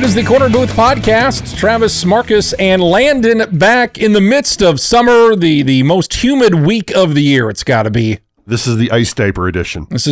It is the Corner Booth Podcast. Travis, Marcus, and Landon back in the midst of summer, the most humid week of the year, it's got to be. This is the ice diaper edition. More on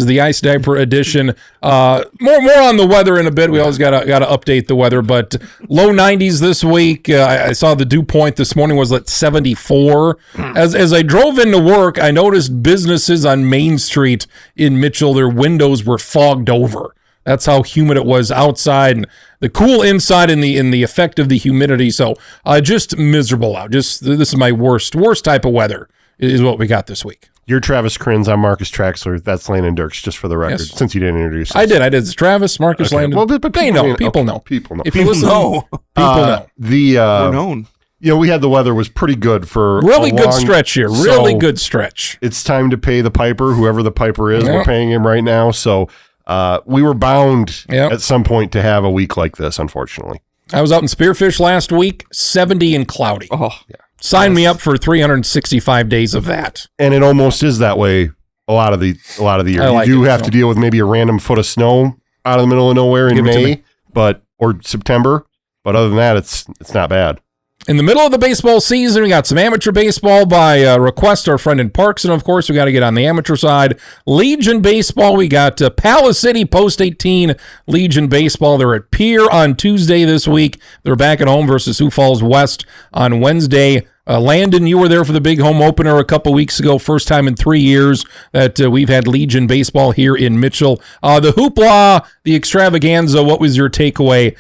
the weather in a bit. We always got to update the weather, but low 90s this week. I saw the dew point this morning was at 74. As I drove into work, I noticed businesses on Main Street in Mitchell, their windows were fogged over. That's how humid it was outside, and the cool inside in the effect of the humidity. So just miserable out. This is my worst type of weather is what we got this week. You're Travis Kriens. I'm Marcus Traxler. That's Landon Dierks, just for the record, yes. Since you didn't introduce us. I did. It's Travis, Marcus, okay. Landon. Well, but they know. People know. If you listen, people know. We're known. We had the weather was pretty good for really good stretch here. Really good stretch. It's time to pay the piper, whoever the piper is. Yep. We're paying him right now. So we were bound at some point to have a week like this, unfortunately. I was out in Spearfish last week, 70 and cloudy. Oh, yeah. Sign me up for 365 days of that. And it almost is that way a lot of the year. You do have to deal with maybe a random foot of snow out of the middle of nowhere in May, or September. But other than that, it's not bad. In the middle of the baseball season, we got some amateur baseball by request, our friend in Parks, and of course, we got to get on the amateur side. Legion baseball, we got Palace City Post 18 Legion baseball. They're at Pier on Tuesday this week. They're back at home versus Sioux Falls West on Wednesday. Landon, you were there for the big home opener a couple weeks ago. First time in 3 years that we've had Legion baseball here in Mitchell. The hoopla, the extravaganza, what was your takeaway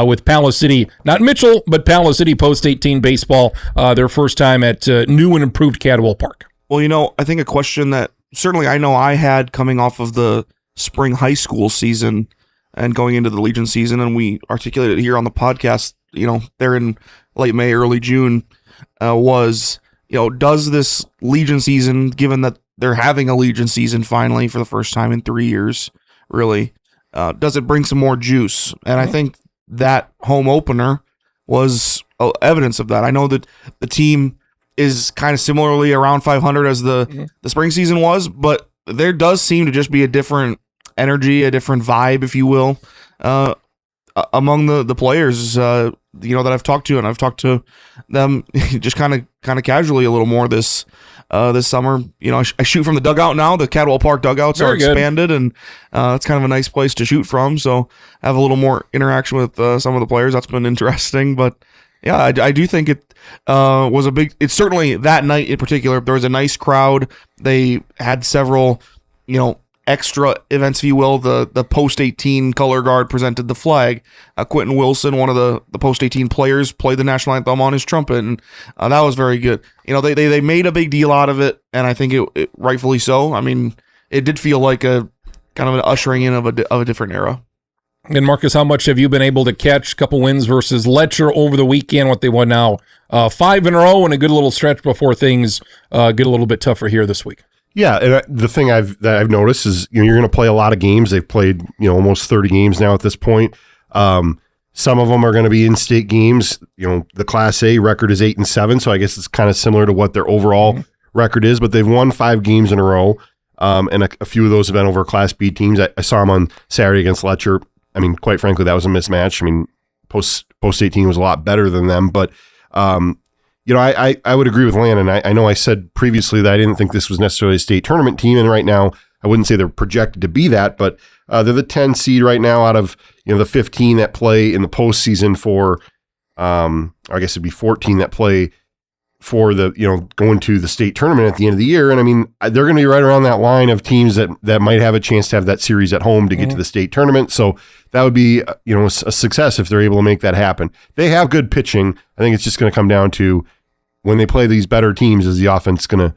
with Palace City? Not Mitchell, but Palace City Post 18 baseball, their first time at new and improved Cadwell Park. Well, I think a question that certainly I know I had coming off of the spring high school season and going into the Legion season, and we articulated it here on the podcast, they're in late May, early June, was, does this Legion season, given that they're having a Legion season finally for the first time in 3 years, really, does it bring some more juice? And I think that home opener was evidence of that. I know that the team is kind of similarly around 500 as the spring season was, but there does seem to just be a different energy, a different vibe, if you will, among the players, that I've talked to, and I've talked to them just kind of casually a little more this summer. I shoot from the dugout now. The Cadwell Park dugouts are expanded, and it's kind of a nice place to shoot from. So have a little more interaction with some of the players. That's been interesting. But yeah, I do think it was a big. It's certainly that night in particular. There was a nice crowd. They had several, extra events, if you will. The Post 18 color guard presented the flag. Quentin Wilson, one of the Post 18 players, played the national anthem on his trumpet, and that was very good. They made a big deal out of it, and I think it rightfully so. I mean, it did feel like a kind of an ushering in of a different era. And Marcus, how much have you been able to catch? A couple wins versus Letcher over the weekend. What they won now, 5 in a row, and a good little stretch before things get a little bit tougher here this week. Yeah, and the thing I've noticed is you're going to play a lot of games. They've played almost 30 games now at this point. Some of them are going to be in-state games. The Class A record is 8-7, so I guess it's kind of similar to what their overall record is. But they've won 5 games in a row, and a few of those have been over Class B teams. I saw them on Saturday against Letcher. I mean, quite frankly, that was a mismatch. I mean, Post 18 was a lot better than them, but. I would agree with Landon. I know I said previously that I didn't think this was necessarily a state tournament team, and right now I wouldn't say they're projected to be that, but they're the 10 seed right now out of the 15 that play in the postseason for, I guess it'd be 14 that play for the going to the state tournament at the end of the year, and I mean they're going to be right around that line of teams that might have a chance to have that series at home to get to the state tournament. So that would be a success if they're able to make that happen. They have good pitching. I think it's just going to come down to when they play these better teams, is the offense going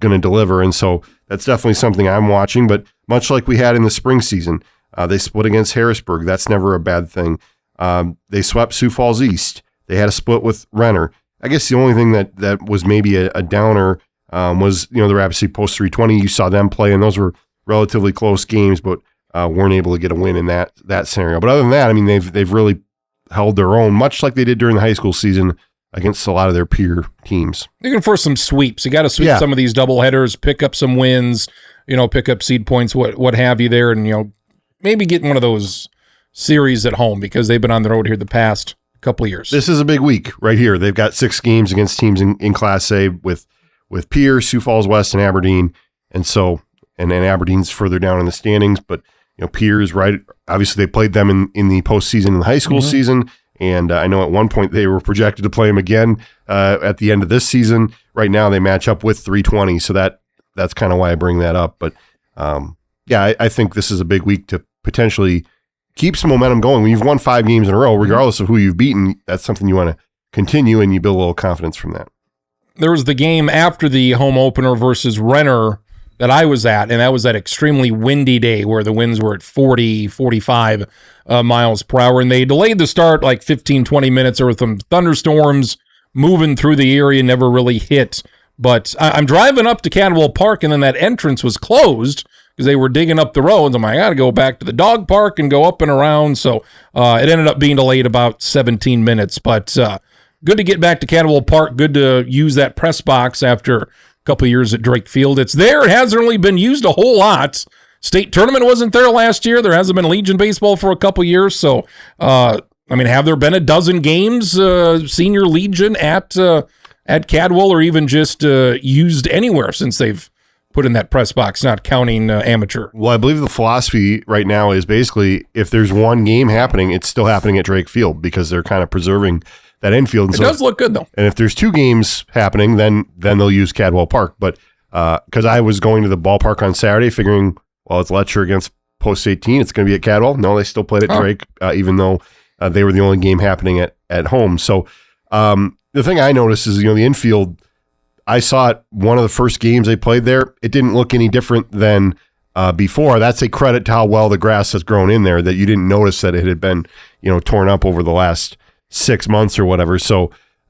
to deliver? And so that's definitely something I'm watching. But much like we had in the spring season, they split against Harrisburg. That's never a bad thing. They swept Sioux Falls East. They had a split with Renner. I guess the only thing that was maybe a downer was the Rapid City Post 320. You saw them play, and those were relatively close games, but weren't able to get a win in that scenario. But other than that, I mean, they've really held their own, much like they did during the high school season against a lot of their peer teams. You're looking for some sweeps. You got to sweep some of these doubleheaders, pick up some wins, pick up seed points, what have you there, and maybe get one of those series at home because they've been on the road here the past couple of years. This is a big week right here. They've got 6 games against teams in Class A with Pierce, Sioux Falls West, and Aberdeen. And so, and Aberdeen's further down in the standings, but Pierce, right? Obviously, they played them in the postseason in the high school season. And I know at one point they were projected to play them again at the end of this season. Right now, they match up with 320. So that's kind of why I bring that up. But I think this is a big week to potentially keep some momentum going. When you've won 5 games in a row, regardless of who you've beaten, that's something you want to continue, and you build a little confidence from that. There was the game after the home opener versus Renner that I was at, and that was that extremely windy day where the winds were at 40, 45 miles per hour, and they delayed the start like 15, 20 minutes. There were some thunderstorms moving through the area, never really hit. But I'm driving up to Cadwell Park, and then that entrance was closed because they were digging up the roads. I'm like, I got to go back to the dog park and go up and around. So it ended up being delayed about 17 minutes. But good to get back to Cadwell Park. Good to use that press box after a couple of years at Drake Field. It's there. It hasn't really been used a whole lot. State tournament wasn't there last year. There hasn't been Legion baseball for a couple of years. So, have there been a dozen games, senior Legion at Cadwell, or even just used anywhere since they've put in that press box, not counting amateur? Well, I believe the philosophy right now is basically if there's one game happening, it's still happening at Drake Field because they're kind of preserving that infield. And it does look good, though. And if there's 2 games happening, then they'll use Cadwell Park. But because I was going to the ballpark on Saturday figuring, well, it's Letcher against Post 18, it's going to be at Cadwell. No, they still played at Drake, even though they were the only game happening at home. So the thing I noticed is, the infield, I saw it one of the first games they played there. It didn't look any different than before. That's a credit to how well the grass has grown in there, that you didn't notice that it had been, torn up over the last 6 months or whatever. So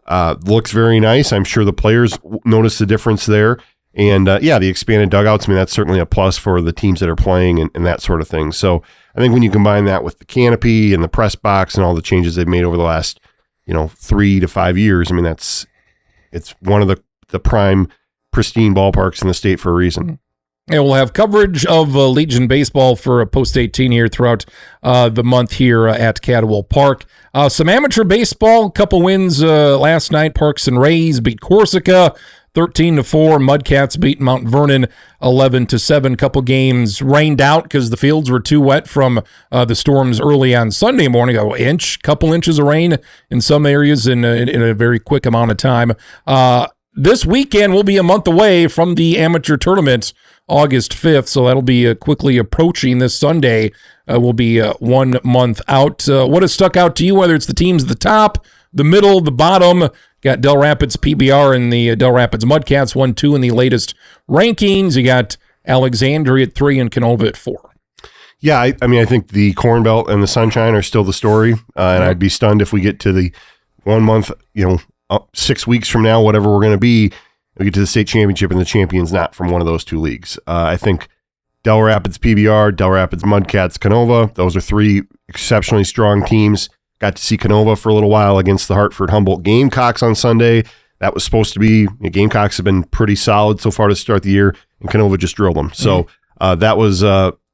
looks very nice. I'm sure the players noticed the difference there. And the expanded dugouts, that's certainly a plus for the teams that are playing and that sort of thing. So I think when you combine that with the canopy and the press box and all the changes they've made over the last 3 to 5 years, it's one of the prime pristine ballparks in the state for a reason. And we'll have coverage of Legion baseball for Post 18 here throughout the month here at Cadwell Park. Some amateur baseball, a couple wins last night. Parks and Rays beat Corsica 13-4. Mudcats beat Mount Vernon 11-7. Couple games rained out because the fields were too wet from the storms early on Sunday morning. Couple inches of rain in some areas in a very quick amount of time. This weekend will be a month away from the amateur tournament, August 5th, so that'll be quickly approaching. This Sunday will be 1 month out. What has stuck out to you, whether it's the teams at the top, the middle, the bottom? Got Del Rapids PBR and the Del Rapids Mudcats 1-2 in the latest rankings. You got Alexandria at 3 and Canova at 4. Yeah, I think the Corn Belt and the Sunshine are still the story, and I'd be stunned if we get to the 1 month, 6 weeks from now, whatever we're going to be, we get to the state championship and the champion's not from one of those 2 leagues. I think Del Rapids PBR, Del Rapids Mudcats, Canova, those are 3 exceptionally strong teams. Got to see Canova for a little while against the Hartford Humboldt Gamecocks on Sunday. That was supposed to be, Gamecocks have been pretty solid so far to start the year, and Canova just drilled them. So that was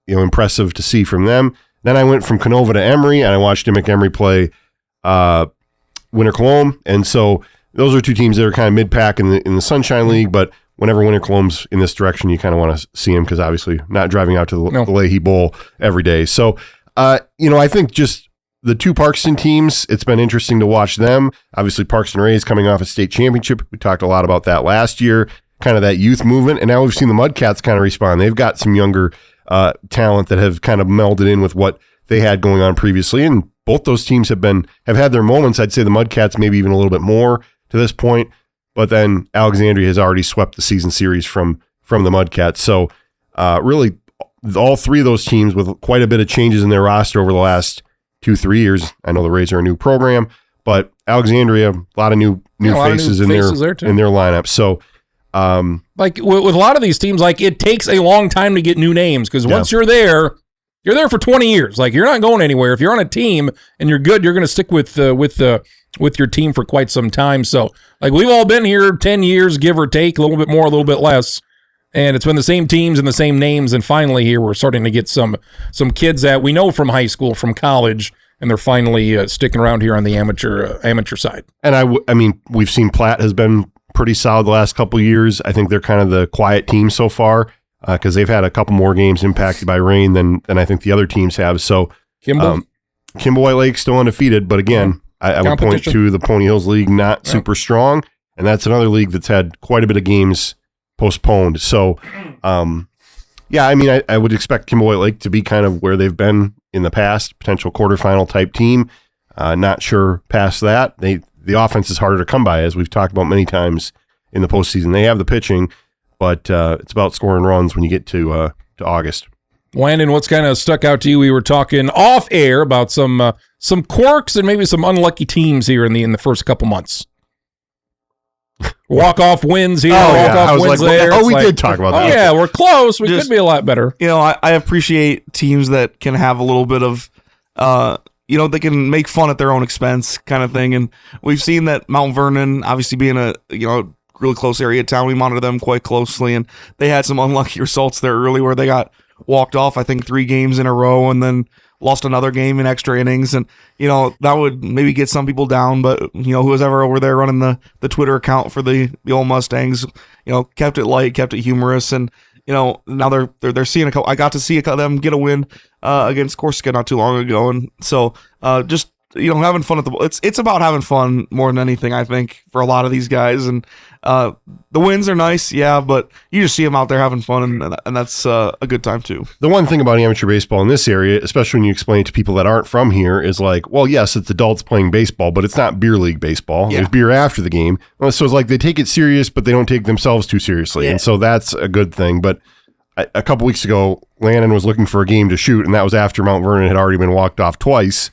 impressive to see from them. Then I went from Canova to Emory, and I watched Dimmick Emory play Winter Cologne, and so those are 2 teams that are kind of mid-pack in the Sunshine League, but whenever Winter Cologne's in this direction, you kind of want to see them because obviously not driving out to the Leahy Bowl every day. So, I think just the 2 Parkston teams, it's been interesting to watch them. Obviously, Parkston Rays coming off a state championship. We talked a lot about that last year, kind of that youth movement, and now we've seen the Mudcats kind of respond. They've got some younger talent that have kind of melded in with what they had going on previously, and both those teams have had their moments. I'd say the Mudcats maybe even a little bit more to this point, but then Alexandria has already swept the season series from the Mudcats. So really, all 3 of those teams with quite a bit of changes in their roster over the last 2-3 years. I know the Rays are a new program, but Alexandria, a lot of new faces in their lineup. So, with a lot of these teams, it takes a long time to get new names because once you're there for 20 years. You're not going anywhere. If you're on a team and you're good, you're going to stick with your team for quite some time. So, we've all been here 10 years, give or take, a little bit more, a little bit less. And it's been the same teams and the same names. And finally here, we're starting to get some kids that we know from high school, from college, and they're finally sticking around here on the amateur side. And I mean, we've seen Platt has been pretty solid the last couple of years. I think they're kind of the quiet team so far because they've had a couple more games impacted by rain than I think the other teams have. So Kimball White Lake still undefeated, but again, I would point to the Pony Hills League not super strong, and that's another league that's had quite a bit of games postponed. So, yeah, I mean, I would expect Kimball White Lake to be kind of where they've been in the past, potential quarterfinal type team. Not sure past that. The offense is harder to come by, as we've talked about many times in the postseason. They have the pitching, but it's about scoring runs when you get to August. Landon, what's kind of stuck out to you? We were talking off air about some quirks and maybe some unlucky teams here in the first couple months. Walk-off wins here, walk-off wins there. Oh, we did talk about that. Oh, yeah, we're close. We could be a lot better. You know, I appreciate teams that can have a little bit of, they can make fun at their own expense kind of thing. And we've seen that Mount Vernon, obviously being a, really close area town, we monitor them quite closely. And they had some unlucky results there early where they got walked off, I think, 3 games in a row and then lost another game in extra innings. And, that would maybe get some people down. But, who was ever over there running the Twitter account for the old Mustangs, kept it light, kept it humorous. And, now they're seeing I got to see them get a win against Corsica not too long ago. And so just, having fun at it's about having fun more than anything, I think, for a lot of these guys. And the wins are nice, yeah, but you just see them out there having fun, and that's a good time too. The one thing about amateur baseball in this area, especially when you explain it to people that aren't from here, is like, well, yes, it's adults playing baseball, but it's not beer league baseball. Yeah. There's beer after the game. So it's like they take it serious, but they don't take themselves too seriously. Yeah. And so that's a good thing. But a couple weeks ago, Landon was looking for a game to shoot, and that was after Mount Vernon had already been walked off twice.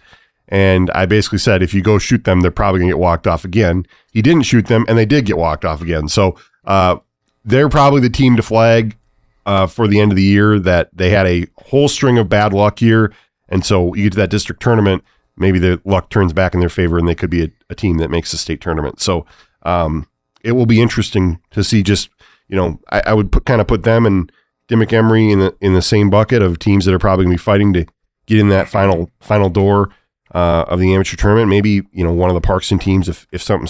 And I basically said, if you go shoot them, they're probably going to get walked off again. He didn't shoot them, and they did get walked off again. So they're probably the team to flag for the end of the year, that they had a whole string of bad luck here. And so you get to that district tournament, maybe the luck turns back in their favor, and they could be a team that makes the state tournament. So it will be interesting to see just, I would put them and Dimmick Emery in the same bucket of teams that are probably going to be fighting to get in that final door of the amateur tournament. Maybe, one of the Parkston teams, if something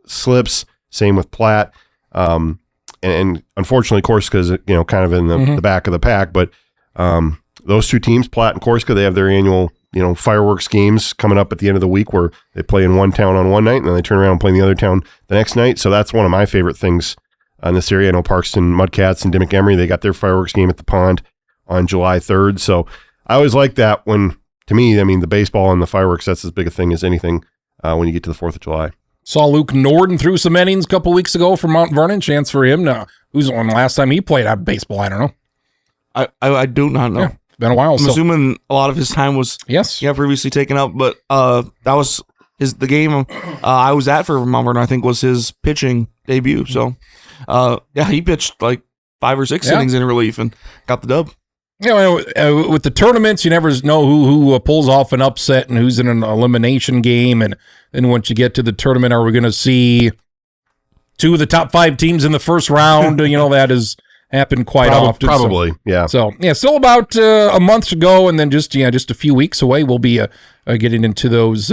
slips, same with Platt. And unfortunately, Corsica is, kind of in the back of the pack. But those two teams, Platt and Corsica, they have their annual, fireworks games coming up at the end of the week where they play in one town on one night and then they turn around and play in the other town the next night. So that's one of my favorite things in this area. I know Parkston Mudcats and Dimmick Emery, they got their fireworks game at the pond on July 3rd. So I always like that when, to me, I mean, the baseball and the fireworks, that's as big a thing as anything when you get to the 4th of July. Saw Luke Norden threw some innings a couple weeks ago for Mount Vernon. Chance for him. Now, who's the last time he played out baseball? I don't know. I do not know. Yeah, it's been a while. I'm assuming a lot of his time was previously taken up, but that was the game I was at for Mount Vernon, I think, was his pitching debut. So, he pitched like 5 or 6 innings in relief and got the dub. With the tournaments, you never know who pulls off an upset and who's in an elimination game. And then once you get to the tournament, are we going to see 2 of the top 5 teams in the first round? That has happened quite often. Probably, yeah. So, still about a month to go, and then just a few weeks away, we'll be getting into those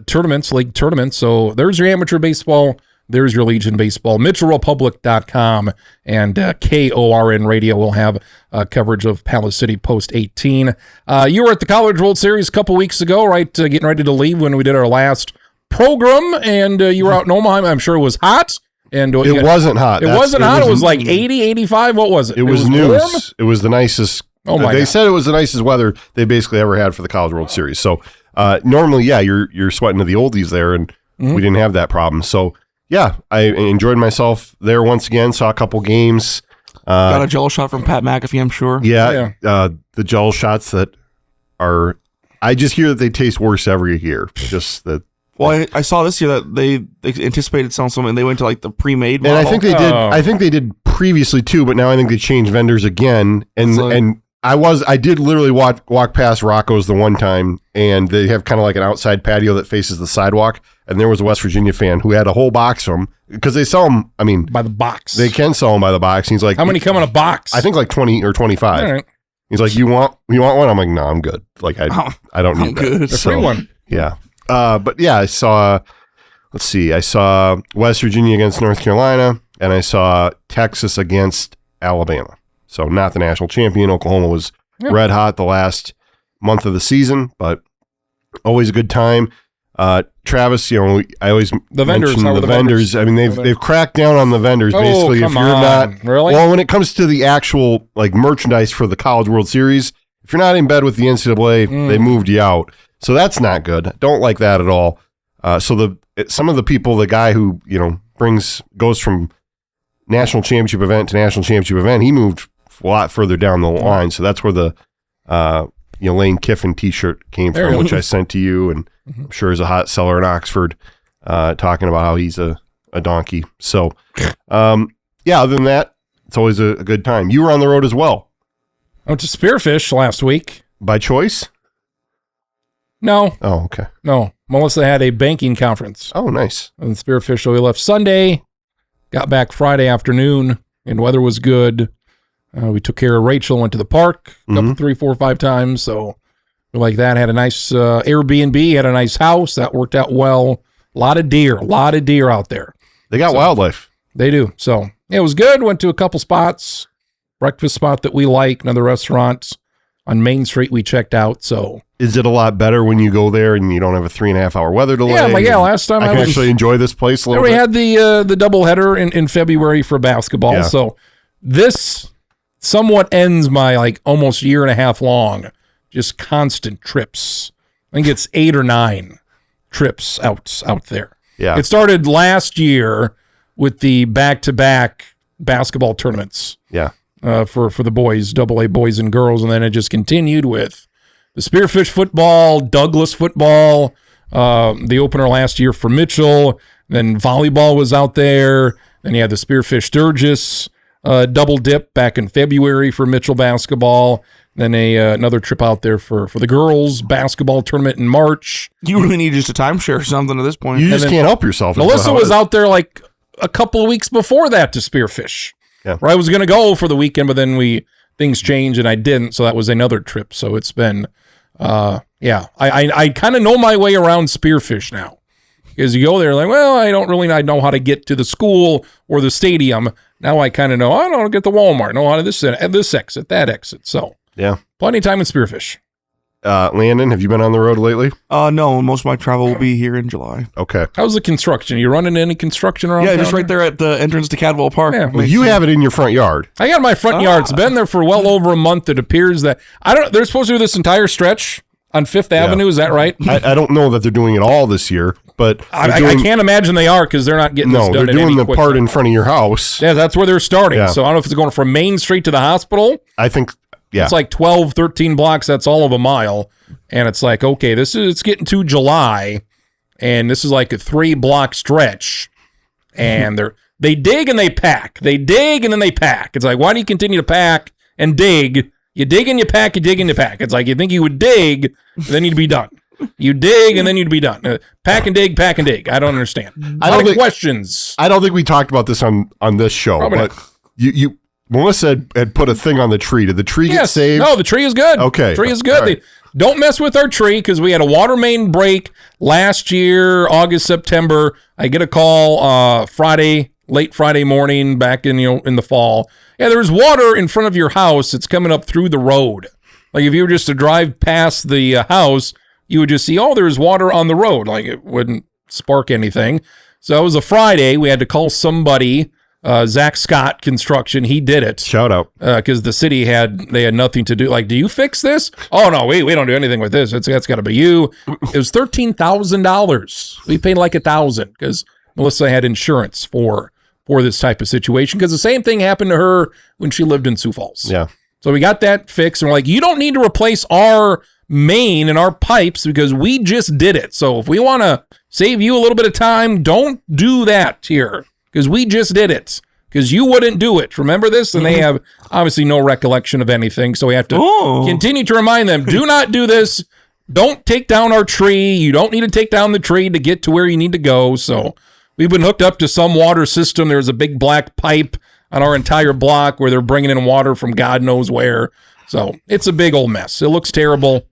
tournaments, league tournaments. So there's your amateur baseball. There's your Legion Baseball. MitchellRepublic.com and KORN Radio will have coverage of Palace City Post 18. You were at the College World Series a couple weeks ago, right? Getting ready to leave when we did our last program, and you were out in Omaha. I'm sure it was hot. And it wasn't hot. It wasn't hot. It was like 80, 85. What was it? It was news. It was the nicest. Oh my! They said it was the nicest weather they basically ever had for the College World Series. So normally, you're sweating to the oldies there, and we didn't have that problem. So. Yeah, I enjoyed myself there once again. Saw a couple games. Got a Jello shot from Pat McAfee, I'm sure. Yeah. The Jello shots that are, I just hear that they taste worse every year. Just that. Well, I saw this year that they anticipated selling something. They went to like the pre-made model. And I think they did. I think they did previously too, but now I think they changed vendors again. And I did literally walk past Rocco's the one time, and they have kind of like an outside patio that faces the sidewalk. and there was a West Virginia fan who had a whole box of them because they sell them. I mean, by the box. They can sell them by the box. And he's like, how many come in a box? I think like 20 or 25. All right. He's like, you want one? I'm like, no, I'm good. Like I don't need that. The free one. Yeah. But yeah, I saw West Virginia against North Carolina, and I saw Texas against Alabama. So not the national champion. Oklahoma was red hot the last month of the season, but always a good time. Travis, I always the vendors. mention the vendors. I mean, they've cracked down on the vendors. Basically, if you're not really, well, when it comes to the actual like merchandise for the College World Series, if you're not in bed with the NCAA, they moved you out. So that's not good. Don't like that at all. So some of the people, the guy who goes from national championship event to national championship event, he moved a lot further down the line. So that's where the Lane Kiffin T-shirt came from, which I sent to you, and I'm sure is a hot seller in Oxford, talking about how he's a donkey. So, other than that, it's always a good time. You were on the road as well. I went to Spearfish last week. By choice? No. Oh, okay. No. Melissa had a banking conference. Oh, nice. And Spearfish, so we left Sunday, got back Friday afternoon, and weather was good. We took care of Rachel, went to the park a couple, 3, 4, 5 times. So we like that. Had a nice Airbnb, had a nice house. That worked out well. A lot of deer out there. They got wildlife. They do. So it was good. Went to a couple spots. Breakfast spot that we like, another restaurant on Main Street we checked out. So is it a lot better when you go there and you don't have a 3.5 hour weather delay? Yeah, last time I can actually enjoy this place a little bit. We had the doubleheader in February for basketball. Yeah. So this somewhat ends my almost year and a half long, just constant trips. I think it's 8 or 9 trips out there. Yeah. It started last year with the back-to-back basketball tournaments. Yeah. For the boys, AA boys and girls, and then it just continued with the Spearfish football, Douglas football, the opener last year for Mitchell, then volleyball was out there, then you had the Spearfish Sturgis double dip back in February for Mitchell basketball, then another trip out there for the girls basketball tournament in March. You really need just a timeshare or something at this point. You just can't help yourself. Melissa was out there a couple of weeks before that to Spearfish. Yeah. Where I was going to go for the weekend, but then things changed and I didn't, so that was another trip. So it's been, I kind of know my way around Spearfish now. Because you go there I don't really know how to get to the school or the stadium. Now I kind of know, I don't get the Walmart, know how to this exit, that exit. So yeah, plenty of time in Spearfish. Landon, have you been on the road lately? No, most of my travel will be here in July. Okay. How's the construction? You running any construction around? Yeah, just right there at the entrance to Cadwell Park. Yeah, well, you have it in your front yard. I got my front yard. It's been there for well over a month. It appears that they're supposed to do this entire stretch on 5th Avenue. Is that right? I don't know that they're doing it all this year, but I can't imagine they are because they're not getting this done. No, they're doing the part in front of your house. Yeah, that's where they're starting. Yeah. So I don't know if it's going from Main Street to the hospital. I think, yeah. It's 12, 13 blocks. That's all of a mile. And it's okay, it's getting to July, and this is a 3-block stretch. And they dig and they pack. They dig and then they pack. It's why do you continue to pack and dig? You dig and you pack, you dig and you pack. It's you think you would dig, then you'd be done. You dig and then you'd be done. Pack and dig, pack and dig. I don't understand. Questions. I don't think we talked about this on this show, probably but you Melissa had put a thing on the tree. Did the tree get saved? No, the tree is good. Okay. The tree is good. Right. Don't mess with our tree because we had a water main break last year, August, September. I get a call late Friday morning back in the fall. Yeah, there's water in front of your house. It's coming up through the road. If you were just to drive past the house, you would just see, there's water on the road. It wouldn't spark anything. So it was a Friday. We had to call somebody. Zach Scott Construction, he did it. Shout out. Because the city had nothing to do. Do you fix this? Oh, no, we don't do anything with this. That's got to be you. It was $13,000. We paid $1,000 because Melissa had insurance for this type of situation because the same thing happened to her when she lived in Sioux Falls. Yeah. So we got that fixed, and we're you don't need to replace our main and our pipes because we just did it. So if we want to save you a little bit of time, don't do that here. Because we just did it. Because you wouldn't do it. Remember this? And they have obviously no recollection of anything. So we have to continue to remind them, do not do this. don't take down our tree. You don't need to take down the tree to get to where you need to go. So we've been hooked up to some water system. There's a big black pipe on our entire block where they're bringing in water from God knows where. So it's a big old mess. It looks terrible.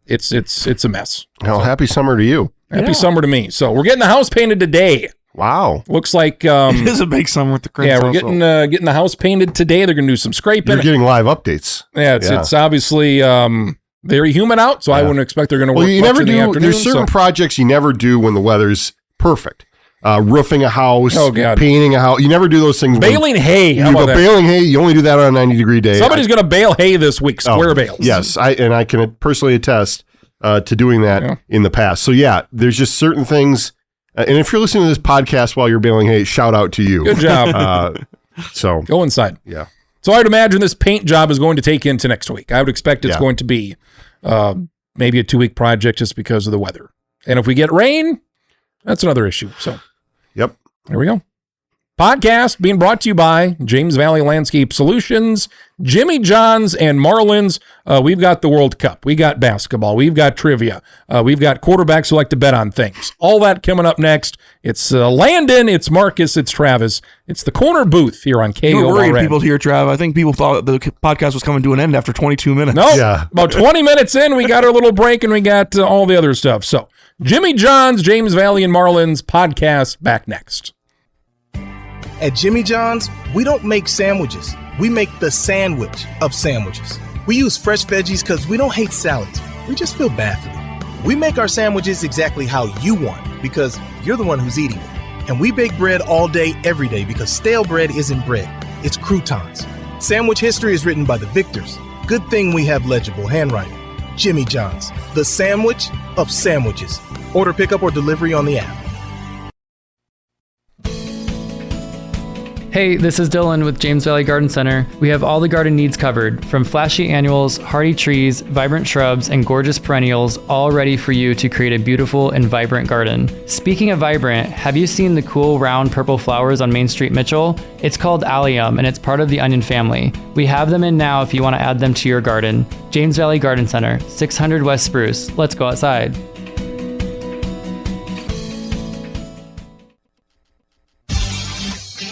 It's a mess. Well, happy summer to you. Happy summer to me. So we're getting the house painted today. Wow. Looks like it is a big summer with the Kriens. Yeah, we're getting the house painted today. They're gonna do some scraping. You're getting live updates. Yeah, it's obviously very humid out, so I wouldn't expect they're gonna work you much never in the do. afternoon. There's certain projects you never do when the weather's perfect. Roofing a house, painting a house. You never do those things. Baling hay. How You about go that? baling hay. You only do that on a 90-degree day. Somebody's gonna bale hay this week. Square bales. Yes, I can personally attest to doing that in the past. So yeah, there's just certain things. And if you're listening to this podcast while you're baling hay, shout out to you. Good job. So go inside. Yeah. So I'd imagine this paint job is going to take into next week. I would expect it's going to be maybe a 2-week project just because of the weather. And if we get rain, that's another issue. So, yep. There we go. Podcast being brought to you by James Valley Landscape Solutions, Jimmy John's, and Marlins. We've got the World Cup. We got basketball. We've got trivia. We've got quarterbacks who like to bet on things. All that coming up next. It's Landon. It's Marcus. It's Travis. It's the Corner Booth here on KO. You were worried people here, Trav. I think people thought the podcast was coming to an end after 22 minutes. No, about 20 minutes in, we got our little break and we got all the other stuff. So, Jimmy John's, James Valley, and Marlins podcast back next. At Jimmy John's, we don't make sandwiches. We make the sandwich of sandwiches. We use fresh veggies because we don't hate salads. We just feel bad for them. We make our sandwiches exactly how you want because you're the one who's eating it. And we bake bread all day, every day because stale bread isn't bread. It's croutons. Sandwich history is written by the victors. Good thing we have legible handwriting. Jimmy John's, the sandwich of sandwiches. Order pickup or delivery on the app. Hey, this is Dylan with James Valley Garden Center. We have all the garden needs covered, from flashy annuals, hardy trees, vibrant shrubs, and gorgeous perennials, all ready for you to create a beautiful and vibrant garden. Speaking of vibrant, have you seen the cool round purple flowers on Main Street Mitchell? It's called allium, and it's part of the onion family. We have them in now if you want to add them to your garden. James Valley Garden Center, 600 West Spruce. Let's go outside.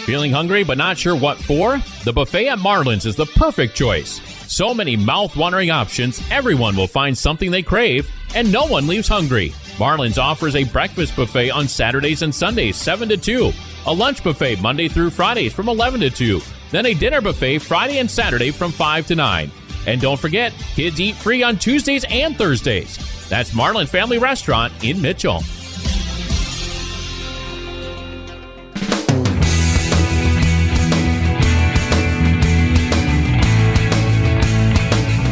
Feeling hungry but not sure what for? The buffet at Marlin's is the perfect choice. So many mouth-watering options, everyone will find something they crave, and no one leaves hungry. Marlin's offers a breakfast buffet on Saturdays and Sundays, 7 to 2, a lunch buffet Monday through Fridays from 11 to 2, then a dinner buffet Friday and Saturday from 5 to 9. And don't forget, kids eat free on Tuesdays and Thursdays. That's Marlin Family Restaurant in Mitchell.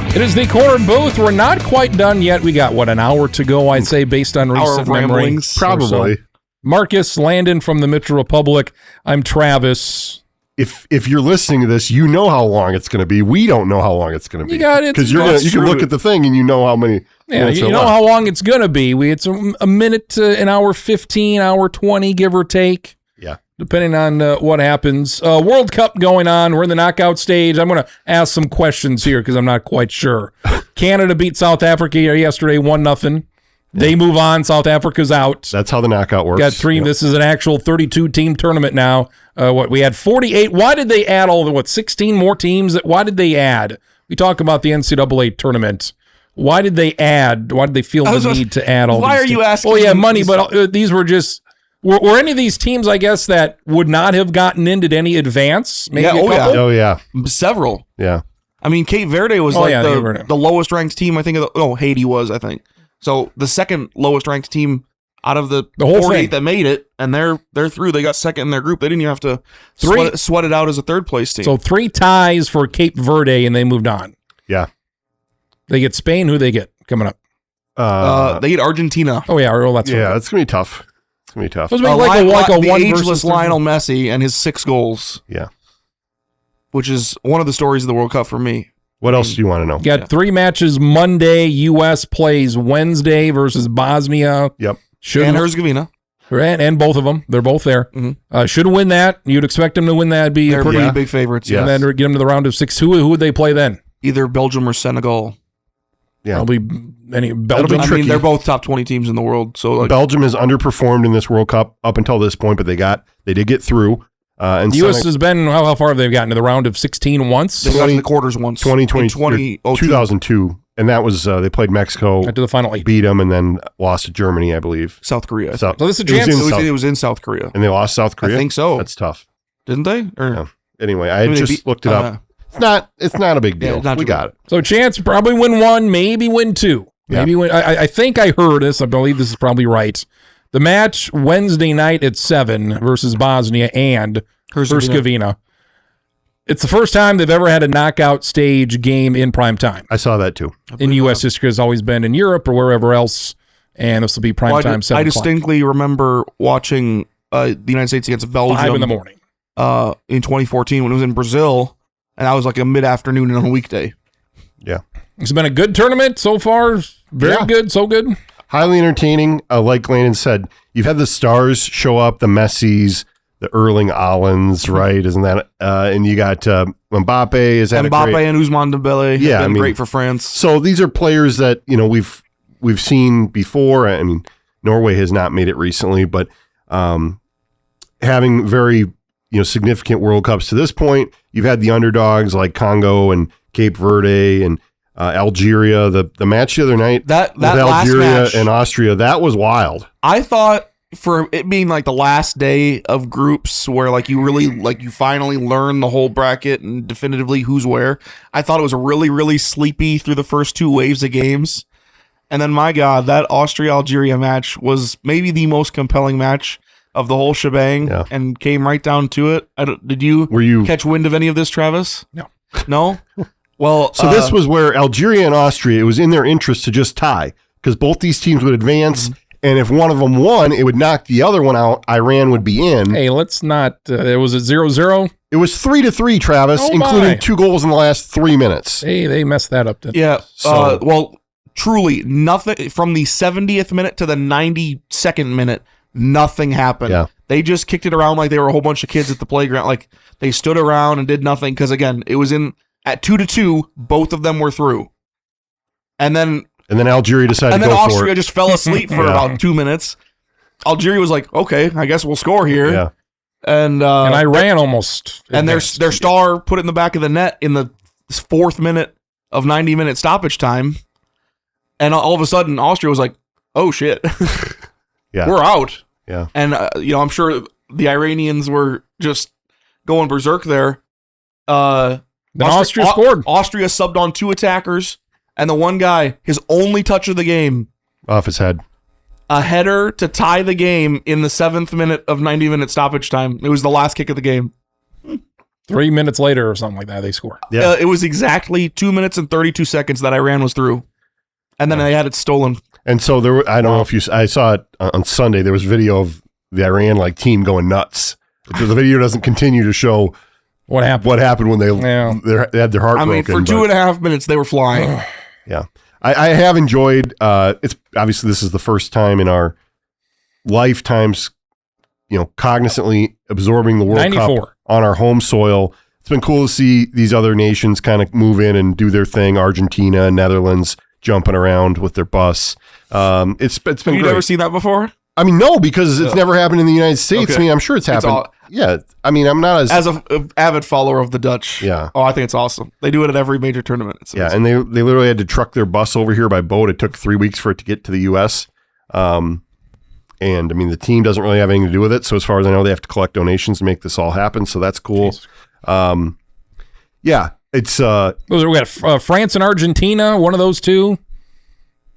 It is the Corner Booth. We're not quite done yet. We got, an hour to go, I'd say, based on recent memory. Probably. So. Marcus, Landon from the Mitchell Republic. I'm Travis. If you're listening to this, you know how long it's going to be. We don't know how long it's going to be. You got it. Because you can look at the thing and you know how many. Yeah, you know how long it's going to be. It's a minute to an hour 15, hour 20, give or take. Yeah. Depending on what happens. World Cup going on. We're in the knockout stage. I'm going to ask some questions here because I'm not quite sure. Canada beat South Africa yesterday 1-0. They move on. South Africa's out. That's how the knockout works. Got 3. Yep. This is an actual 32-team tournament now. We had 48. Why did they add 16 more teams? Why did they add? We talk about the NCAA tournament. Why did they add? Why did they feel the need to add all these Why are teams? you asking? Oh, yeah, money, but these were just... Were any of these teams, I guess, that would not have gotten in, did any advance? Maybe a couple? Oh, yeah. Several. Yeah. I mean, Cape Verde was the lowest ranked team, I think. Haiti was, I think. So the second lowest ranked team out of the whole 48 that made it, and they're through. They got second in their group. They didn't even have to sweat it out as a third place team. So 3 ties for Cape Verde, and they moved on. Yeah. They get Spain. Who they get coming up? They get Argentina. Oh, yeah. That's right. That's going to be tough. It's going to be tough. It was like a the one ageless versus Lionel Messi and his 6 goals. Yeah. Which is one of the stories of the World Cup for me. What else do you want to know? Got 3 matches Monday. U.S. plays Wednesday versus Bosnia. Yep. And Herzegovina. And both of them. They're both there. Mm-hmm. Should win that. You'd expect them to win that. They're pretty big favorites. And then get them to the round of 6. Who would they play then? Either Belgium or Senegal. Yeah. Probably Belgium. I mean, they're both top 20 teams in the world. So like, Belgium has underperformed in this World Cup up until this point, but they did get through. And the U.S. has been, how far have they gotten to the round of 16 once? they got to the quarters once. 2002. And that was, they played Mexico, Got to the final 8. beat them, and then lost to Germany, I believe. South Korea. So this is a chance. It was in South Korea. And they lost South Korea? I think so. That's tough. Didn't they? Or Yeah. Anyway, I Maybe they just looked it up. It's not a big deal. not We too got it. So chance probably win 1, maybe win 2. Maybe win. I think I heard this. I believe this is probably right. The match Wednesday night at 7 versus Bosnia and Herzegovina. It's the first time they've ever had a knockout stage game in prime time. I saw that too. In U.S. history, has always been in Europe or wherever else, and this will be prime time. 7 I o'clock. distinctly remember watching the United States against Belgium 5 in the morning. In 2014 when it was in Brazil, and that was like a mid-afternoon on a weekday. Yeah. It's been a good tournament so far. Very good, so good. Highly entertaining. Like Landon said, you've had the stars show up, the Messis, the Erling Haalands, right? Isn't that? And you got Mbappe. Is that Mbappe and Ousmane Dembele have been great for France. So these are players that we've seen before. I mean, Norway has not made it recently, but having very significant World Cups to this point, you've had the underdogs like Congo and Cape Verde and Algeria. The match the other night that with last Algeria match, and Austria, that was wild. I thought for it being like the last day of groups where like you really like you finally learn the whole bracket and definitively who's where. I thought it was really, really sleepy through the first 2 waves of games. And then my God, that Austria-Algeria match was maybe the most compelling match of the whole shebang and came right down to it. Did you catch wind of any of this, Travis? No. No? Well, so this was where Algeria and Austria, it was in their interest to just tie because both these teams would advance. Mm-hmm. And if one of them won, it would knock the other one out. Iran would be in. Hey, let's not. Was it 0-0? It was 3-3, Travis, including 2 goals in the last 3 minutes. Hey, they messed that up. Yeah. Well, truly, nothing from the 70th minute to the 92nd minute. Nothing happened. Yeah. They just kicked it around like they were a whole bunch of kids at the playground. Like they stood around and did nothing because again, it was at 2-2. Both of them were through, and then Algeria decided to go for it. And then Austria just fell asleep for about 2 minutes. Algeria was like, "Okay, I guess we'll score here." Yeah. And Iran almost. And their star put it in the back of the net in the 4th minute of 90-minute stoppage time, and all of a sudden Austria was like, "Oh shit." Yeah. We're out. Yeah. And, I'm sure the Iranians were just going berserk there. Then Austria scored. Austria subbed on 2 attackers, and the one guy, his only touch of the game. Off his head. A header to tie the game in the 7th minute of 90-minute stoppage time. It was the last kick of the game. 3 minutes later or something like that, they score. Yeah. It was exactly 2 minutes and 32 seconds that Iran was through. And then they had it stolen. And so I don't know if I saw it on Sunday. There was video of the Iran team going nuts. The video doesn't continue to show what happened when they had their heart broken. I mean, for 2.5 minutes they were flying. Yeah, I have enjoyed. It's obviously this is the first time in our lifetimes, cognizantly absorbing the World 94. Cup on our home soil. It's been cool to see these other nations kind of move in and do their thing. Argentina, Netherlands. Jumping around with their bus. It's been great. You never seen that before? I mean, no, because it's never happened in the United States. Okay. I mean, I'm sure it's happened. I mean, I'm not as an avid follower of the Dutch. Yeah. Oh, I think it's awesome. They do it at every major tournament. And they literally had to truck their bus over here by boat. It took 3 weeks for it to get to the U.S. And I mean, the team doesn't really have anything to do with it. So as far as I know, they have to collect donations to make this all happen. So that's cool. It's we got France and Argentina. One of those two.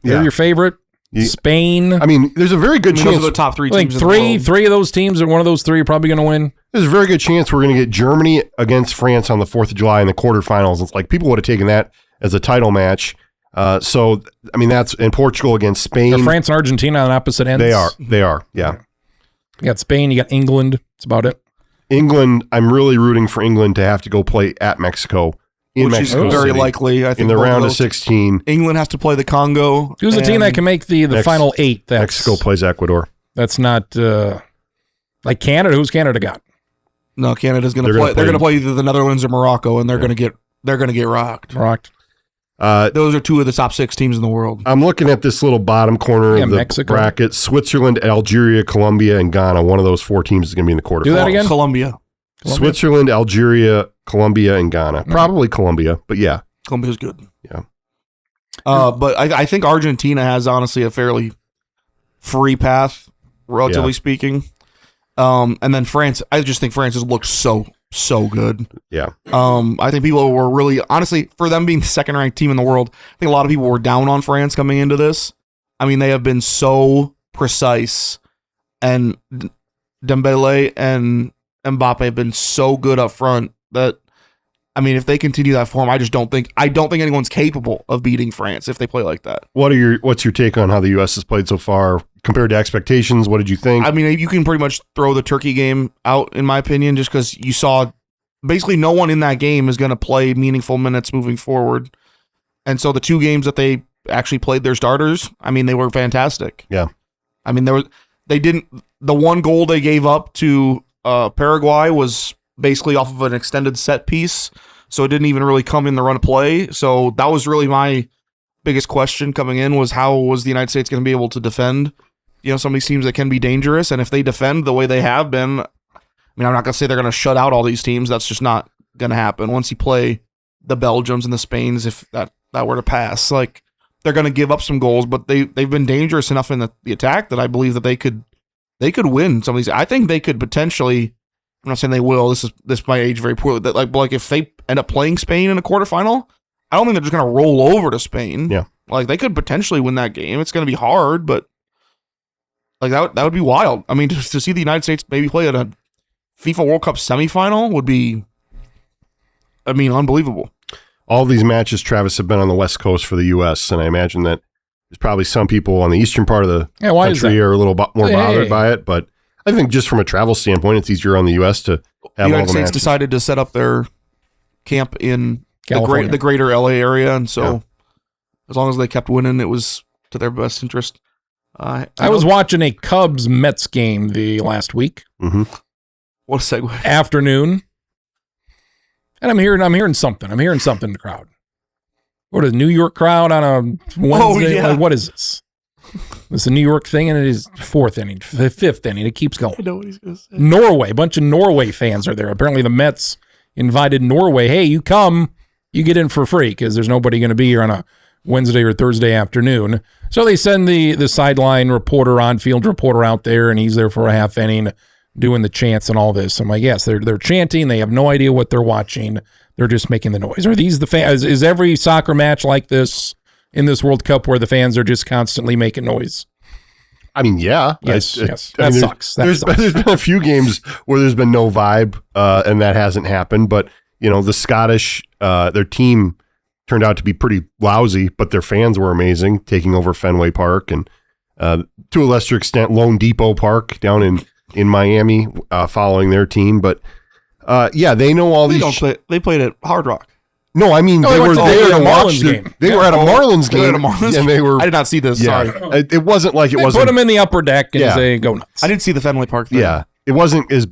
They're your favorite. Spain. I mean, there's a very good chance. Those are the top 3 I think teams. three of those teams, or one of those 3 are probably going to win. There's a very good chance we're going to get Germany against France on the 4th of July in the quarterfinals. It's like people would have taken that as a title match. So I mean, that's in Portugal against Spain. Are France and Argentina on opposite ends. They are. Yeah. You got Spain. You got England. That's about it. England. I'm really rooting for England to have to go play at Mexico. In Mexico is very City, likely, I think, in the round of 16. England has to play the Congo. Who's the team that can make the final 8? Mexico plays Ecuador. That's not like Canada. Who's Canada got? No, Canada's going to play. They're going to play either the Netherlands or Morocco, and they're going to get rocked. Those are two of the top 6 teams in the world. I'm looking at this little bottom corner of the Mexico. bracket. Switzerland, Algeria, Colombia, and Ghana. One of those 4 teams is going to be in the quarterfinals. Do that again? Colombia. Switzerland, Algeria, Colombia, and Ghana. Probably Colombia, but yeah. Colombia's good. Yeah. But I think Argentina has honestly a fairly free path, relatively speaking. And then France, I just think France has looked so good. Yeah. I think people were really, honestly, for them being the second-ranked team in the world, I think a lot of people were down on France coming into this. I mean, they have been so precise, and Dembele and Mbappe have been so good up front that, I mean, if they continue that form, I don't think anyone's capable of beating France if they play like that. What's your take on how the U.S. has played so far compared to expectations? What did you think? I mean, you can pretty much throw the Turkey game out, in my opinion, just because you saw basically no one in that game is going to play meaningful minutes moving forward. And so the 2 games that they actually played their starters, I mean, they were fantastic. Yeah. I mean, the one goal they gave up to Paraguay was basically off of an extended set piece, so it didn't even really come in the run of play. So that was really my biggest question coming in, was how was the United States going to be able to defend, some of these teams that can be dangerous? And if they defend the way they have been, I mean, I'm not going to say they're going to shut out all these teams. That's just not going to happen. Once you play the Belgiums and the Spains, if that were to pass, like, they're going to give up some goals, but they've been dangerous enough in the attack that I believe that they could win some of these. I think they could potentially, I'm not saying they will, this might age very poorly, that like if they end up playing Spain in a quarterfinal, I don't think they're just going to roll over to Spain. Yeah. Like, they could potentially win that game. It's going to be hard, but like that would be wild. I mean, to see the United States maybe play at a FIFA World Cup semifinal would be, I mean, unbelievable. All these matches, Travis, have been on the West Coast for the U.S., and I imagine that there's probably some people on the eastern part of the country are a little more bothered by it, but I think just from a travel standpoint, it's easier on the U.S. to have all the United States matches. decided to set up their camp in California. the greater LA area, and so as long as they kept winning, it was to their best interest. I was watching a Cubs-Mets game the last week. Mm-hmm. What a segue. Afternoon. And I'm hearing something. I'm hearing something in the crowd. What is New York crowd on a Wednesday? Oh, yeah. Like, what is this? This is a New York thing, and it is 4th inning, 5th inning. It keeps going. I know what he's going to say. Norway, a bunch of Norway fans are there. Apparently the Mets invited Norway. Hey, you come, you get in for free because there's nobody going to be here on a Wednesday or Thursday afternoon. So they send the sideline reporter, on-field reporter out there, and he's there for a half inning doing the chants and all this. I'm like, yes, they're chanting. They have no idea what they're watching. They're just making the noise. Are these the fans? Is every soccer match like this in this World Cup where the fans are just constantly making noise? I mean, yeah. Yes. That sucks. There's been a few games where there's been no vibe, and that hasn't happened. But, the Scottish, their team turned out to be pretty lousy, but their fans were amazing, taking over Fenway Park and, to a lesser extent, Lone Depot Park down in Miami, following their team. But, they know all these. They played at Hard Rock. No, I mean, they were there to watch the game. They were at a Marlins They were game, at a Marlins and they were. I did not see this. Yeah, Sorry. it wasn't like it They wasn't. put them in the upper deck and say, go nuts. I did see the Fenway Park thing. Yeah, it wasn't as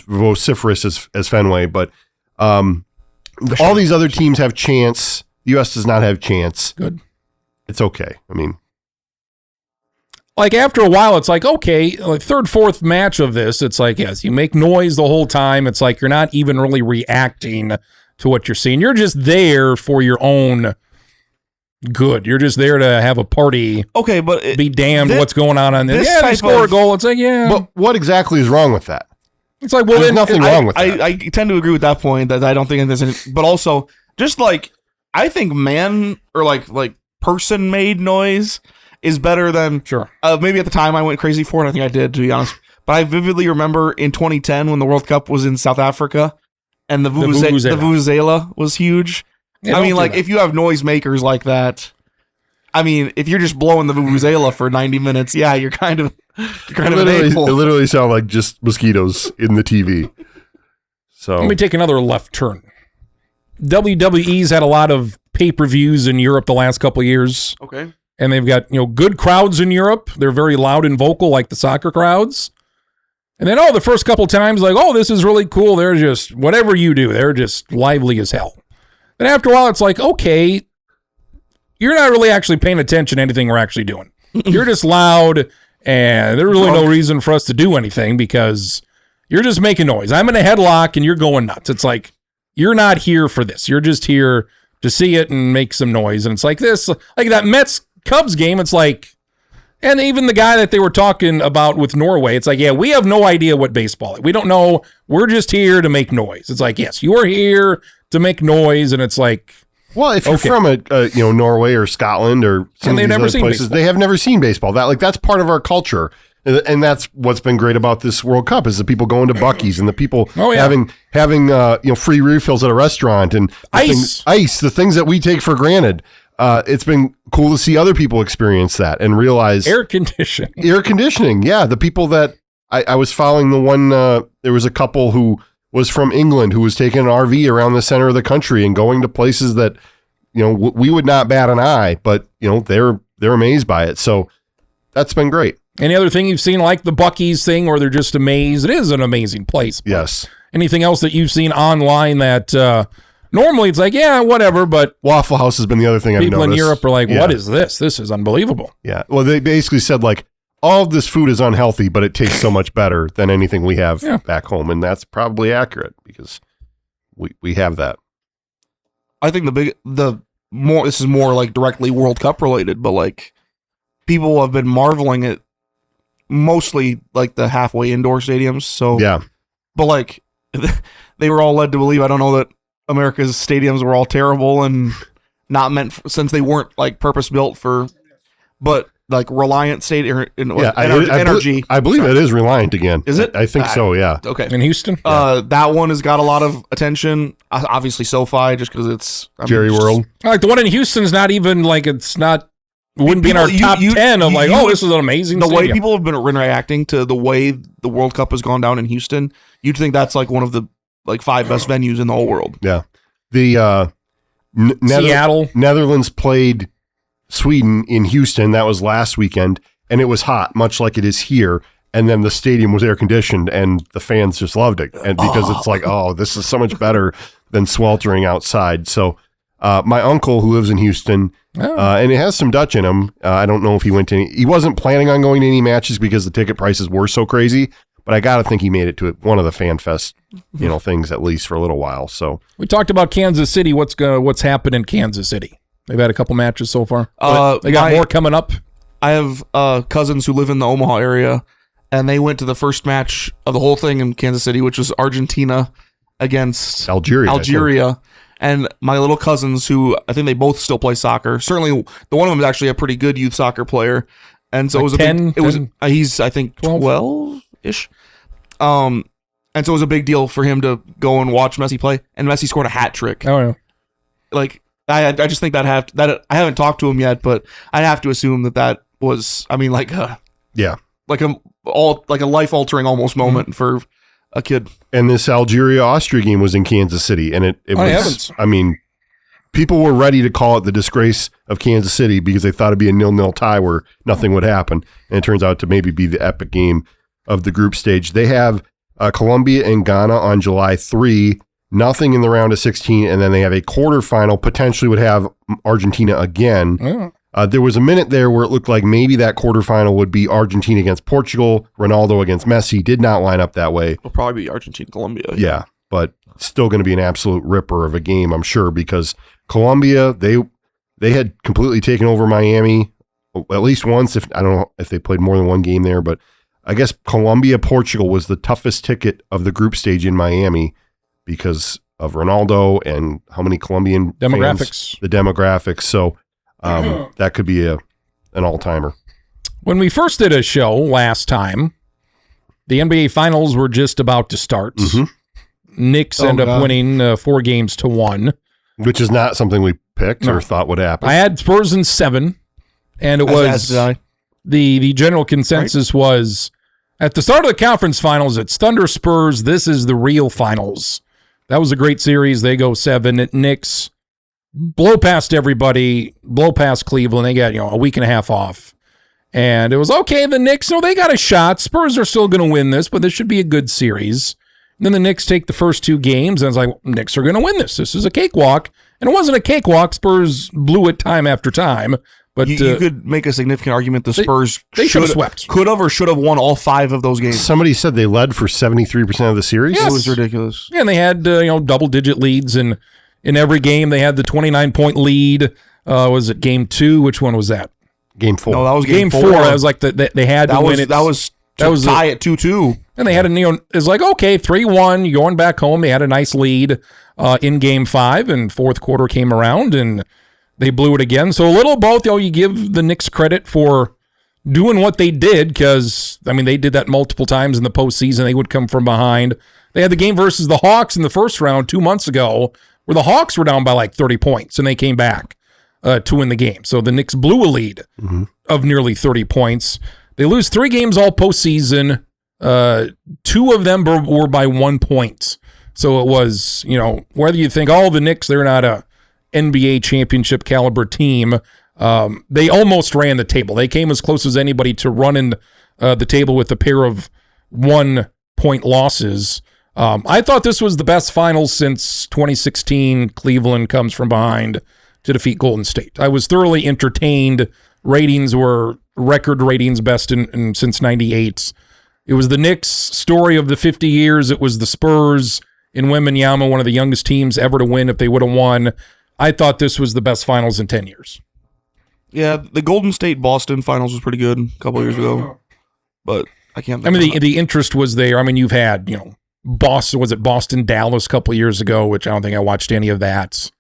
vociferous as Fenway, but all these other teams have chance. The U.S. does not have chance. Good. It's okay. I mean, like after a while, it's like, okay, like 3rd, 4th match of this, it's like, yes, you make noise the whole time. It's like you're not even really reacting to what you're seeing. You're just there for your own good. You're just there to have a party. Okay, but be damned what's going on this. Yeah, they score a goal. It's like, yeah. But what exactly is wrong with that? It's like, well, there's nothing wrong with that. I tend to agree with that point, that I don't think there's any, but also just like, I think man or like person made noise is better than maybe at the time I went crazy for it. I think I did, to be honest. But I vividly remember in 2010 when the World Cup was in South Africa and the vuvuzela was huge. Yeah, I mean, like, if you have noisemakers like that, I mean, if you're just blowing the vuvuzela for 90 minutes, yeah, you're kind of It literally sound like just mosquitoes in the TV. So let me take another left turn. WWE's had a lot of pay-per-views in Europe the last couple of years. Okay. And they've got, good crowds in Europe. They're very loud and vocal like the soccer crowds. And then, the first couple times, like, this is really cool. They're just, whatever you do, they're just lively as hell. Then after a while, it's like, okay, you're not really actually paying attention to anything we're actually doing. You're just loud, and there's really no reason for us to do anything because you're just making noise. I'm in a headlock, and you're going nuts. It's like, you're not here for this. You're just here to see it and make some noise. And it's like this, like that Mets-Cubs game, it's like, and even the guy that they were talking about with Norway, it's like, yeah, we have no idea what baseball is. We don't know. We're just here to make noise. It's like, yes, you are here to make noise, and it's like, well, if you're from Norway or Scotland or some of these other places, they have never seen baseball. That's part of our culture. And that's what's been great about this World Cup is the people going to Buc-ee's and the people having free refills at a restaurant and the things that we take for granted. It's been cool to see other people experience that and realize air conditioning. Yeah, the people that I was following the one. There was a couple who was from England who was taking an RV around the center of the country and going to places that we would not bat an eye, but they're amazed by it. So that's been great. Any other thing you've seen like the Buc-ee's thing or they're just amazed? It is an amazing place. Yes. Anything else that you've seen online that normally it's like, yeah, whatever, but Waffle House has been the other thing I've noticed. People in Europe are like, what is this? This is unbelievable. Yeah. Well, they basically said like, all of this food is unhealthy, but it tastes so much better than anything we have back home. And that's probably accurate because we have that. I think this is more like directly World Cup related, but like people have been marveling at mostly like the halfway indoor stadiums. So yeah, but like they were all led to believe, I don't know, that America's stadiums were all terrible and not meant since they weren't like purpose built for, but like Reliant Stadium energy. I believe it is Reliant again. Is it? I think so. Yeah. Okay. In Houston, that one has got a lot of attention. Obviously, SoFi, just because it's Jerry World. Like the one in Houston's not even like wouldn't be in our top 10 of this is an amazing the stadium. way people have been reacting to the way the World Cup has gone down in Houston. You'd think that's like one of the like 5 best venues in the whole world. Yeah. The Seattle Netherlands played Sweden in Houston. That was last weekend, and it was hot, much like it is here. And then the stadium was air conditioned, and the fans just loved it. And because it's like, this is so much better than sweltering outside. So my uncle who lives in Houston, and it has some Dutch in him. I don't know if he went to he wasn't planning on going to any matches because the ticket prices were so crazy, but I got to think he made it to one of the Fan Fest, things at least for a little while. So we talked about Kansas City. What's happened in Kansas City? They've had a couple matches so far. They got more coming up. I have cousins who live in the Omaha area, and they went to the first match of the whole thing in Kansas City, which was Argentina against Algeria. And my little cousins, who I think they both still play soccer. Certainly, the one of them is actually a pretty good youth soccer player, and so he's I think 12-ish. And so it was a big deal for him to go and watch Messi play, and Messi scored a hat trick. Oh yeah, like I just think that I haven't talked to him yet, but I have to assume that was like a life altering almost moment for a kid. And this Algeria-Austria game was in Kansas City, and it was, people were ready to call it the disgrace of Kansas City because they thought it'd be a 0-0 tie where nothing would happen. And it turns out to maybe be the epic game of the group stage. They have Colombia and Ghana on July 3, nothing in the round of 16, and then they have a quarterfinal, potentially would have Argentina again. Yeah. There was a minute there where it looked like maybe that quarterfinal would be Argentina against Portugal, Ronaldo against Messi. Did not line up that way. It'll probably be Argentina-Colombia. Yeah, but still going to be an absolute ripper of a game, I'm sure, because Colombia, they had completely taken over Miami at least once. I don't know if they played more than one game there, but I guess Colombia-Portugal was the toughest ticket of the group stage in Miami because of Ronaldo and how many Colombian demographics. The demographics. So that could be an all-timer. When we first did a show last time, the NBA Finals were just about to start. Mm-hmm. Knicks ended up winning 4-1, which is not something we picked or thought would happen. I had Spurs in 7, and it was the general consensus was at the start of the conference finals. It's Thunder Spurs. This is the real finals. That was a great series. They go 7. Knicks blow past everybody, blow past Cleveland. They got a week and a half off. And it was, okay, the Knicks, they got a shot. Spurs are still going to win this, but this should be a good series. And then the Knicks take the first 2 games, and it's like, Knicks are going to win this. This is a cakewalk. And it wasn't a cakewalk. Spurs blew it time after time. But you could make a significant argument the Spurs they should have swept. Could have or should have won all 5 of those games. Somebody said they led for 73% of the series. Yes. It was ridiculous. Yeah, and they had double-digit leads in every game. They had the 29-point lead. Was it game 2? Which one was that? Game 4. No, that was Game 4. That was like they had to win it. That was tie at 2-2. And they had it's like, okay, 3-1, you're going back home. They had a nice lead in game 5, and fourth quarter came around, and they blew it again. So a little both, you give the Knicks credit for doing what they did, because, they did that multiple times in the postseason. They would come from behind. They had the game versus the Hawks in the first round 2 months ago, where the Hawks were down by like 30 points, and they came back to win the game. So the Knicks blew a lead of nearly 30 points. They lose 3 games all postseason. 2 of them were by 1 point. So it was, whether you think, the Knicks, they're not a NBA championship caliber team. They almost ran the table. They came as close as anybody to running the table with a pair of 1-point losses. I thought this was the best finals since 2016. Cleveland comes from behind to defeat Golden State. I was thoroughly entertained. Ratings were record ratings, best since 98. It was the Knicks' story of the 50 years. It was the Spurs in Wembanyama, one of the youngest teams ever to win if they would have won. I thought this was the best finals in 10 years. Yeah, the Golden State-Boston finals was pretty good a couple of years ago. But I can't think the interest was there. You've had, Boston, was it Boston-Dallas a couple of years ago, which I don't think I watched any of that.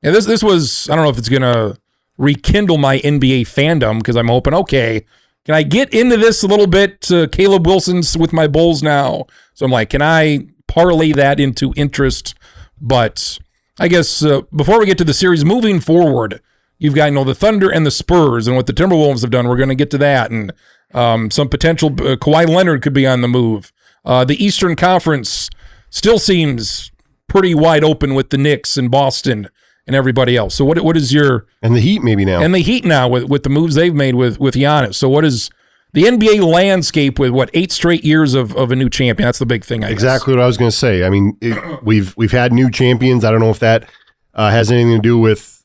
This was, I don't know if it's going to rekindle my NBA fandom, because I'm hoping, okay, can I get into this a little bit? Caleb Wilson's with my Bulls now. So I'm like, can I parlay that into interest? But I guess before we get to the series, moving forward, you've got the Thunder and the Spurs, and what the Timberwolves have done. We're going to get to that, and some potential Kawhi Leonard could be on the move. The Eastern Conference still seems pretty wide open with the Knicks and Boston and everybody else. So what is your... And the Heat maybe now. And the Heat now with the moves they've made with Giannis. So what is the NBA landscape with 8 straight years of a new champion? That's the big thing, I guess. Exactly what I was going to say. We've had new champions. I don't know if that has anything to do with...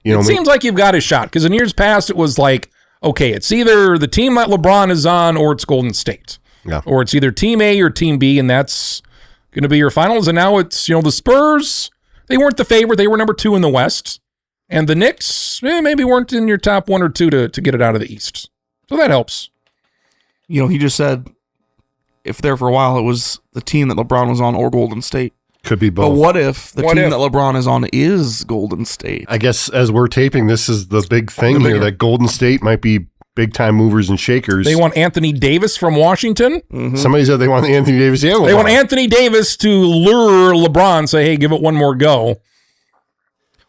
It seems like you've got a shot, because in years past it was like, okay, it's either the team that LeBron is on or it's Golden State. Yeah. Or it's either Team A or Team B, and that's going to be your finals. And now it's, the Spurs... They weren't the favorite. They were number 2 in the West. And the Knicks maybe weren't in your top 1 or 2 to get it out of the East. So that helps. He just said if there for a while it was the team that LeBron was on or Golden State. Could be both. But what if the team that LeBron is on is Golden State? I guess as we're taping, this is the big thing here, that Golden State might be big-time movers and shakers. They want Anthony Davis from Washington. Mm-hmm. Somebody said they want Anthony Davis. Yeah, they want Anthony Davis to lure LeBron, say, hey, give it one more go.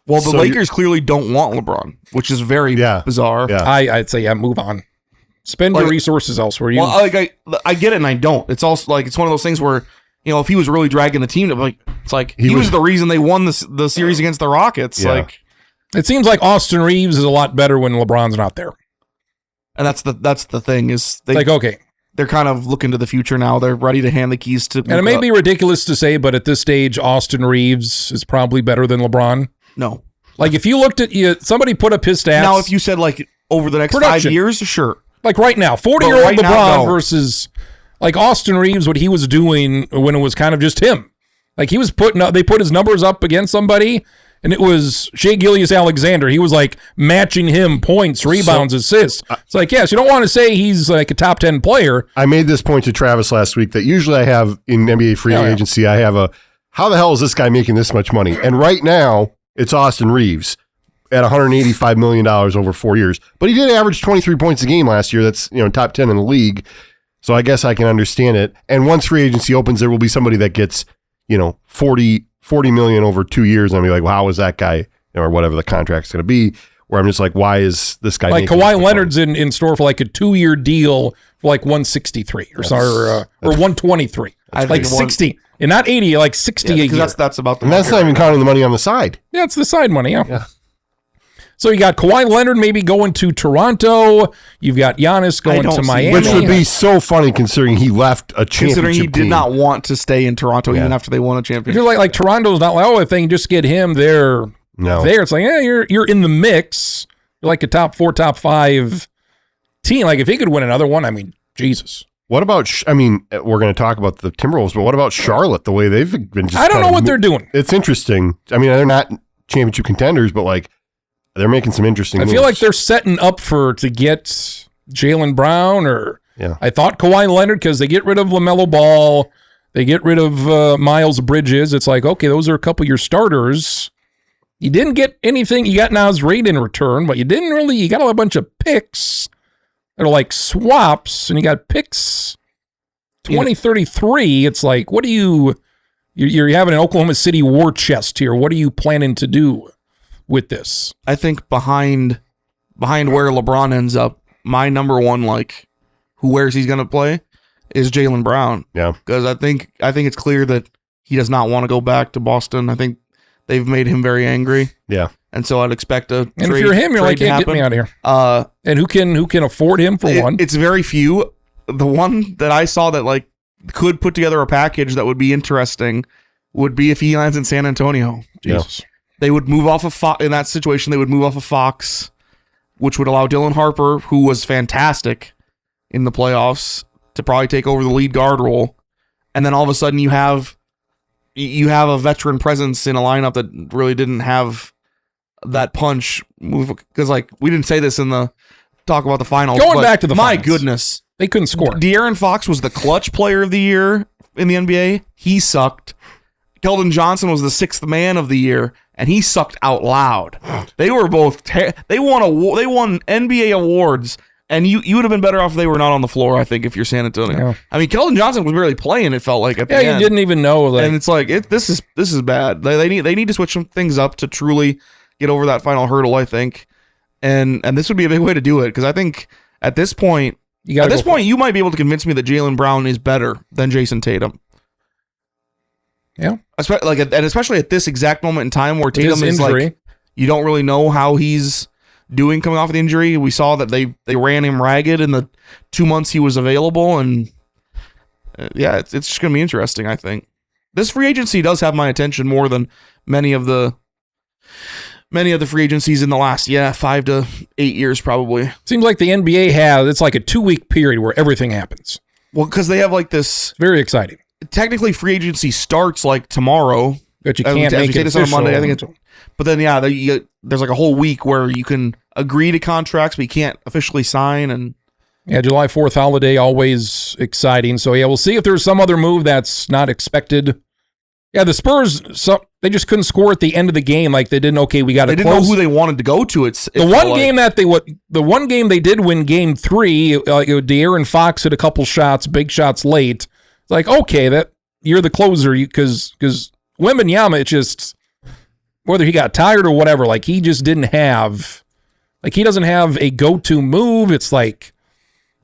Well, the Lakers clearly don't want LeBron, which is very bizarre. Yeah. I'd say, move on. Spend your resources elsewhere. I get it, and I don't. It's also it's one of those things where, if he was really dragging the team, it's like he was the reason they won the series against the Rockets. Yeah. It seems like Austin Reeves is a lot better when LeBron's not there. And that's the thing is okay, they're kind of looking to the future now. They're ready to hand the keys to. And it may be ridiculous to say, but at this stage, Austin Reeves is probably better than LeBron. No, if you looked at somebody put up his stats now. If you said over the next 5 years, sure. Right now, 40-year-old LeBron versus Austin Reeves, what he was doing when it was kind of just him. He was they put his numbers up against somebody. And it was Shai Gilgeous-Alexander. He was matching him points, rebounds, assists. It's yes, you don't want to say he's a top 10 player. I made this point to Travis last week that usually I have in NBA free agency, I have how the hell is this guy making this much money? And right now, it's Austin Reeves at $185 million over 4 years. But he did average 23 points a game last year. That's top 10 in the league. So I guess I can understand it. And once free agency opens, there will be somebody that gets 40 million over 2 years, and I'll be like, well, how is that guy, or whatever the contract's going to be, where I'm just like, why is this guy making Kawhi Leonard's in store for a 2-year deal for 163 or 123. 60 and not 80, 60 a year. That's about the and that's not even counting the money on the side. Yeah, it's the side money. Yeah. So you got Kawhi Leonard maybe going to Toronto. You've got Giannis going to Miami. Which would be so funny considering he left a championship Considering he did team. not want to stay in Toronto even after they won a If championship. you're like Toronto's not like, if they can just get him there. It's like, you're in the mix. You're like a top 4, top 5 team. Like if he could win another one, I mean, Jesus. What about, we're going to talk about the Timberwolves, but what about Charlotte, the way they've been just I don't know what they're doing. It's interesting. I mean, they're not championship contenders, but like they're making some interesting moves. I feel like they're setting up to get Jaylen Brown I thought Kawhi Leonard because they get rid of LaMelo Ball. They get rid of Miles Bridges. It's like, okay, those are a couple of your starters. You didn't get anything. You got Naz Reid in return, but you got a bunch of picks that are like swaps, and you got picks 2033. It's like, what do you're having an Oklahoma City war chest here. What are you planning to do with this? I think behind where LeBron ends up, my number one, where's he's going to play is Jaylen Brown. Yeah. Because I think it's clear that he does not want to go back to Boston. I think they've made him very angry. Yeah. And so I'd expect a And if you're him, you're like, get me out of here. And who can afford him for one? It's very few. The one that I saw that could put together a package that would be interesting would be if he lands in San Antonio. Jesus. They would move off of in that situation. They would move off of Fox, which would allow Dylan Harper, who was fantastic in the playoffs, to probably take over the lead guard role. And then all of a sudden you have a veteran presence in a lineup that really didn't have that punch move. Because we didn't say this in the talk about the finals. Going back to the my finals. goodness, They couldn't score. De'Aaron Fox was the clutch player of the year in the NBA. He sucked. Keldon Johnson was the 6th man of the year, and he sucked out loud. They were both they won NBA awards, and you would have been better off if they were not on the floor, I think, if you're San Antonio. Yeah. I mean, Keldon Johnson was barely playing, it felt like, at the end. You didn't even know. And it's like, this is bad. They need to switch some things up to truly get over that final hurdle, I think. And this would be a big way to do it, because I think at this point, you might be able to convince me that Jaylen Brown is better than Jason Tatum. Yeah. Especially at this exact moment in time where Tatum is injury. You don't really know how he's doing coming off of the injury. We saw that they ran him ragged in the 2 months he was available, and it's just going to be interesting, I think. This free agency does have my attention more than many of the free agencies in the last 5 to 8 years, probably. Seems like the NBA it's like a 2-week period where everything happens. Well, because they have this very exciting. Technically, free agency starts tomorrow. But you can't make it this on Monday. I think but then there's a whole week where you can agree to contracts, but you can't officially sign. And July 4th holiday, always exciting. So we'll see if there's some other move that's not expected. Yeah, the Spurs, they just couldn't score at the end of the game. They didn't. Okay, we got to. They didn't know who they wanted to go to. The one game they did win, Game 3. De'Aaron Fox hit a couple shots, big shots late. It's like, okay, that you're the closer, because Wembanyama, it's just whether he got tired or whatever. He just didn't have, he doesn't have a go-to move. It's like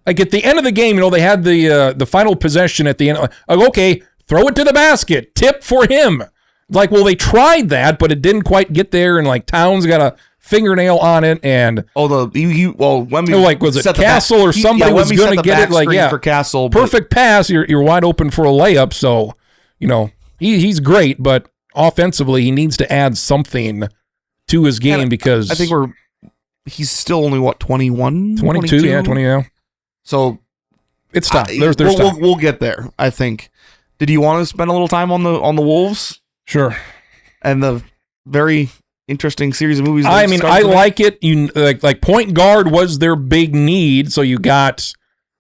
at the end of the game, they had the final possession at the end. Okay. Throw it to the basket. Tip for him. They tried that, but it didn't quite get there, and Towns got a fingernail on it, and Wemby was it Castle or somebody was going to get it? For Castle, perfect pass. You're wide open for a layup. So he's great, but offensively he needs to add something to his game, because I think he's still only 21, 22, 20 now. So it's tough. There's time. We'll get there, I think. Did you want to spend a little time on the Wolves? Sure. And the very interesting series of movies. I like it. Like point guard was their big need. So you got,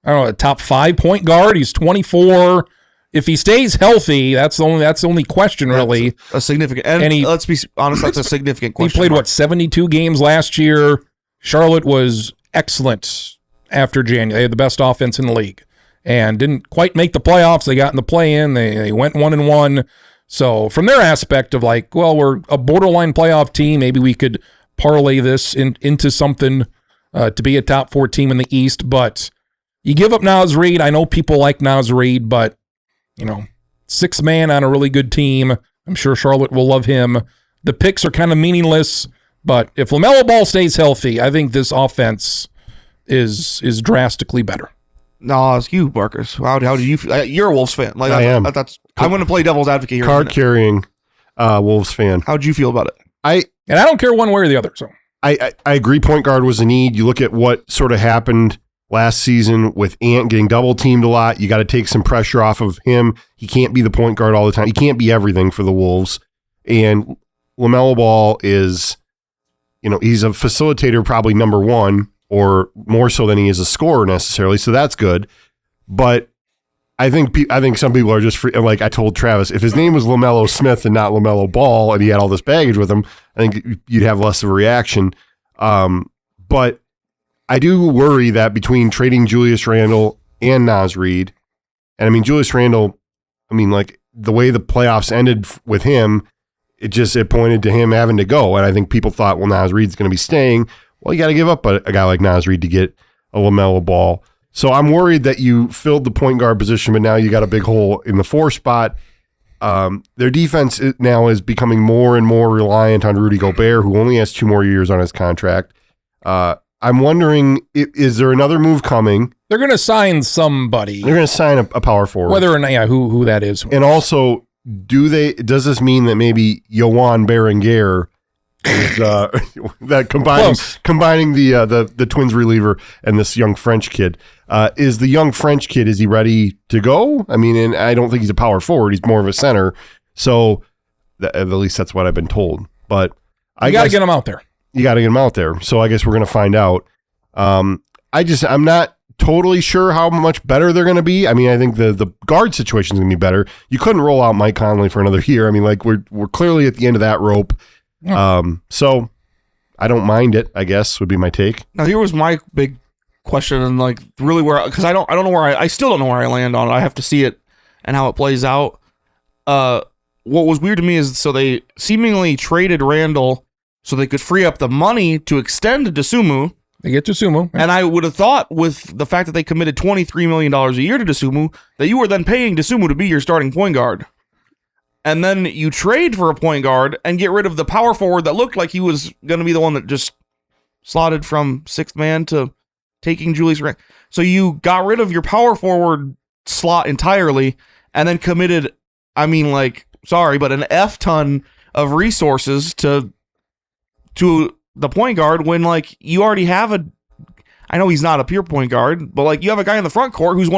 a top 5 point guard. He's 24. If he stays healthy, that's the only question, really. That's a significant. And let's be honest, that's a significant question. He played 72 games last year. Charlotte was excellent after January. They had the best offense in the league. And didn't quite make the playoffs. They got in the play-in. They went 1-1. So from their aspect of we're a borderline playoff team, maybe we could parlay this into something to be a top 4 team in the East. But you give up Naz Reid. I know people like Naz Reid, but 6th man on a really good team. I'm sure Charlotte will love him. The picks are kind of meaningless. But if LaMelo Ball stays healthy, I think this offense is drastically better. No, it's you, Marcus. How do you feel? You're a Wolves fan. I am. I'm going to play devil's advocate here. Card-carrying Wolves fan. How'd you feel about it? I don't care one way or the other. So I agree point guard was a need. You look at what sort of happened last season with Ant getting double-teamed a lot. You got to take some pressure off of him. He can't be the point guard all the time. He can't be everything for the Wolves. And LaMelo Ball is, he's a facilitator probably number one, or more so than he is a scorer necessarily. So that's good. But I think some people are just free. Like I told Travis, if his name was LaMelo Smith and not LaMelo Ball, and he had all this baggage with him, I think you'd have less of a reaction. But I do worry that between trading Julius Randle and Naz Reid, and I mean Julius Randle, like the way the playoffs ended with him, it pointed to him having to go. And I think people thought, well, Naz Reid's going to be staying. Well, you got to give up a guy like Naz Reid to get a LaMelo Ball. So I'm worried that you filled the point guard position, but now you got a big hole in the 4 spot. Their defense now is becoming more and more reliant on Rudy Gobert, who only has 2 more years on his contract. I'm wondering, is there another move coming? They're going to sign somebody. They're going to sign a power forward. Whether or not, who that is. And also, does this mean that maybe Yohan Berenguer is that combining the Twins reliever and this young French kid? Is the young French kid, is he ready to go? And I don't think he's a power forward. He's more of a center. So at least that's what I've been told. But you got to get him out there. You got to get him out there. So I guess we're going to find out. I'm not totally sure how much better they're going to be. I think the guard situation is going to be better. You couldn't roll out Mike Conley for another year. We're clearly at the end of that rope. So I don't mind it, I guess, would be my take. Now here was my big question, and really because I don't know where I still don't know where I land on it. I have to see it and how it plays out. What was weird to me is, so they seemingly traded Randall so they could free up the money to extend Dosunmu. They get Dosunmu. And I would have thought, with the fact that they committed $23 million a year to Dosunmu, that you were then paying Dosunmu to be your starting point guard. And then you trade for a point guard and get rid of the power forward that looked like he was going to be the one that just slotted from 6th man to taking Julius Randle. So you got rid of your power forward slot entirely and then committed, but an F ton of resources to the point guard when you already have I know he's not a pure point guard, but you have a guy in the front court who's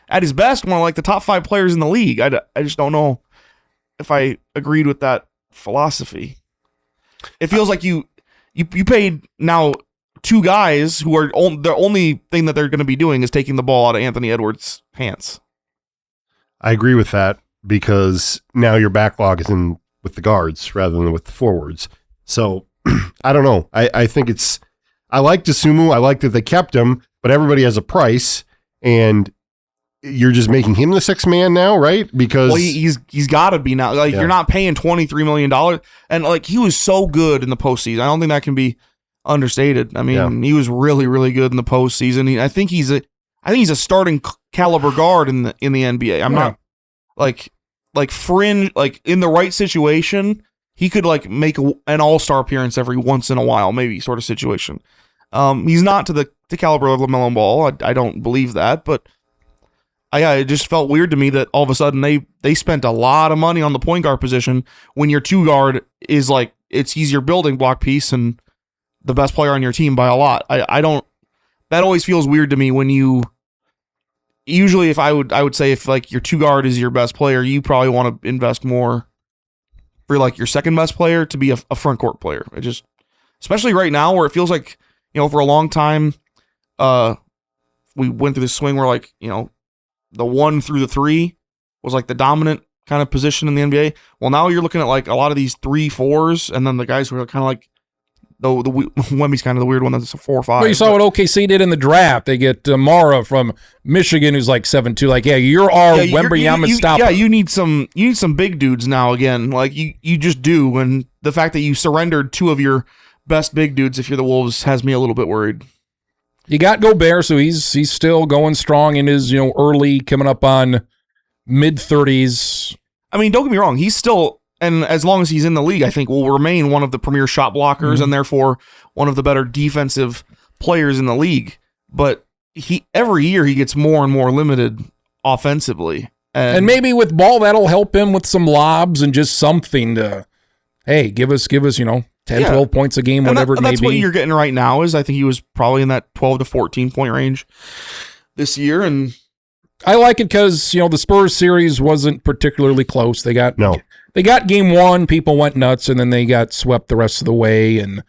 at his best, one of the top 5 players in the league. I just don't know if I agreed with that philosophy. It feels like you paid now 2 guys who are the only thing that they're going to be doing is taking the ball out of Anthony Edwards' hands. I agree with that, because now your backlog is in with the guards rather than with the forwards. So I don't know. I think I like Dosunmu. I like that they kept him, but everybody has a price, and you're just making him the 6th man now, right? Because he's got to be now. You're not paying $23 million, and he was so good in the postseason. I don't think that can be understated. He was really, really good in the postseason. I think he's a starting caliber guard in the NBA. I'm not fringe, in the right situation, he could make an all-star appearance every once in a while, maybe, sort of situation. He's not to the caliber of LaMelo Ball. I don't believe that, but it just felt weird to me that all of a sudden they spent a lot of money on the point guard position when your 2 guard is he's your building block piece and the best player on your team by a lot. That always feels weird to me when usually I would say if your 2 guard is your best player, you probably want to invest more for your second best player to be a front court player. It just, especially right now where it feels like, for a long time, we went through this swing where the 1 through the 3 was the dominant kind of position in the NBA. Well, now you're looking at a lot of these 3-4s, and then the guys who are kind of the Wemby's kind of the weird one that's a 4 or 5. Well, you saw what OKC did in the draft. They get Mara from Michigan, who's 7'2". You're our Wembanyama stopper. Yeah, you need some big dudes now again. You just do, and the fact that you surrendered 2 of your best big dudes, if you're the Wolves, has me a little bit worried. You got Gobert, so he's still going strong in his early, coming up on mid-30s. Don't get me wrong, he's still And as long as he's in the league, I think will remain one of the premier shot blockers and therefore one of the better defensive players in the league. But every year he gets more and more limited offensively. And maybe with ball, that'll help him with some lobs and just something to, hey, give us 10, 12 points a game, whatever it may be. That's what you're getting right now is I think he was probably in that 12 to 14 point range this year. And I like it because, the Spurs series wasn't particularly close. They got game one, people went nuts, and then they got swept the rest of the way. And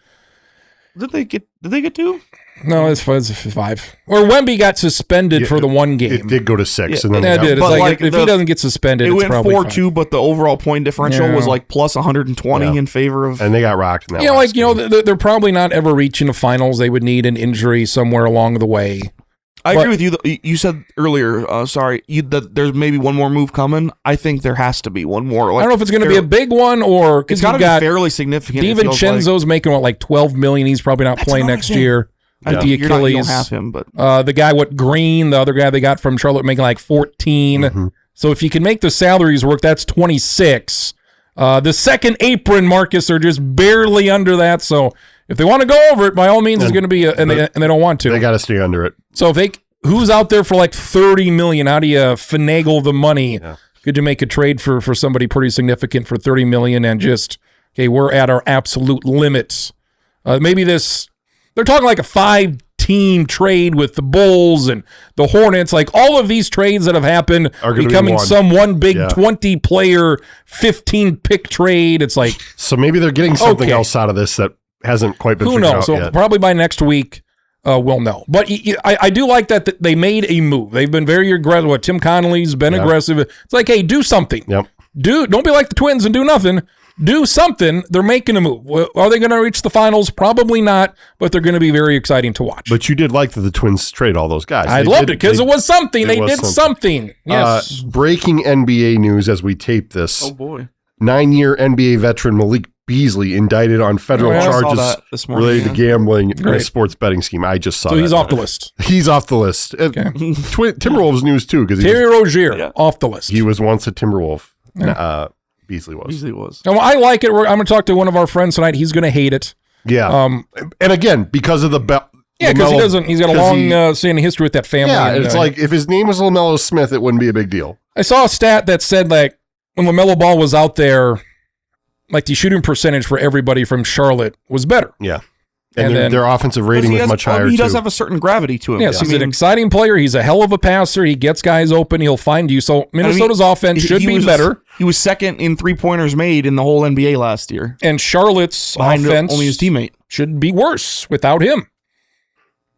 did they get two? No, it's 5. Or Wemby got suspended for the one game. It did go to 6. And then it did. It's like if he doesn't get suspended, it it's went probably 4-2, but the overall point differential was like plus 120 in favor of. And they got rocked in that game. They're probably not ever reaching the finals. They would need an injury somewhere along the way. I agree with you. You said earlier, that there's maybe one more move coming. I think there has to be one more. I don't know if it's going to be a big one or it's got to be fairly significant. DiVincenzo's making like $12 million. He's probably not playing next year. The Achilles. You don't have him, but the guy Green, the other guy they got from Charlotte, making like 14. Mm-hmm. So if you can make the salaries work, that's 26. The second apron, Marcus, are just barely under that. So if they want to go over it, by all means, it's going to be, and they don't want to. They got to stay under it. So if who's out there for like $30 million? How do you finagle the money? Yeah. Could you make a trade for somebody pretty significant for $30 million and just, okay, we're at our absolute limits? Maybe they're talking like a 5-team trade with the Bulls and the Hornets. Like all of these trades that have happened are becoming some one big 20-player, 15-pick trade. It's like, so maybe they're getting something else out of this that hasn't quite been figured out yet. Probably by next week, we'll know. But I do like that they made a move. They've been very aggressive. Tim Connolly's been aggressive. It's like, hey, do something. Yep. Don't be like the Twins and do nothing. Do something. They're making a move. Are they going to reach the finals? Probably not, but they're going to be very exciting to watch. But you did like that the Twins trade all those guys. I loved it because it was something. They did something. Yes. Breaking NBA news as we tape this. Oh, boy. 9-year NBA veteran Malik Beasley indicted on federal charges related to gambling in a sports betting scheme. I just saw that. So he's off the list. He's off the list. Okay. Timberwolves news, too. Terry Rozier, off the list. He was once a Timberwolf. Beasley was. And I like it. I'm going to talk to one of our friends tonight. He's going to hate it. Yeah. And again, because of the because he's got a long standing history with that family. Yeah, and it's like if his name was LaMelo Smith, it wouldn't be a big deal. I saw a stat that said like when LaMelo Ball was out there, like the shooting percentage for everybody from Charlotte was better. Yeah. And their offensive rating was much higher, He does have a certain gravity to him. Yes, he's an exciting player. He's a hell of a passer. He gets guys open. He'll find you. So Minnesota's offense should be better. He was second in three-pointers made in the whole NBA last year. And Charlotte's offense only his teammate should be worse without him.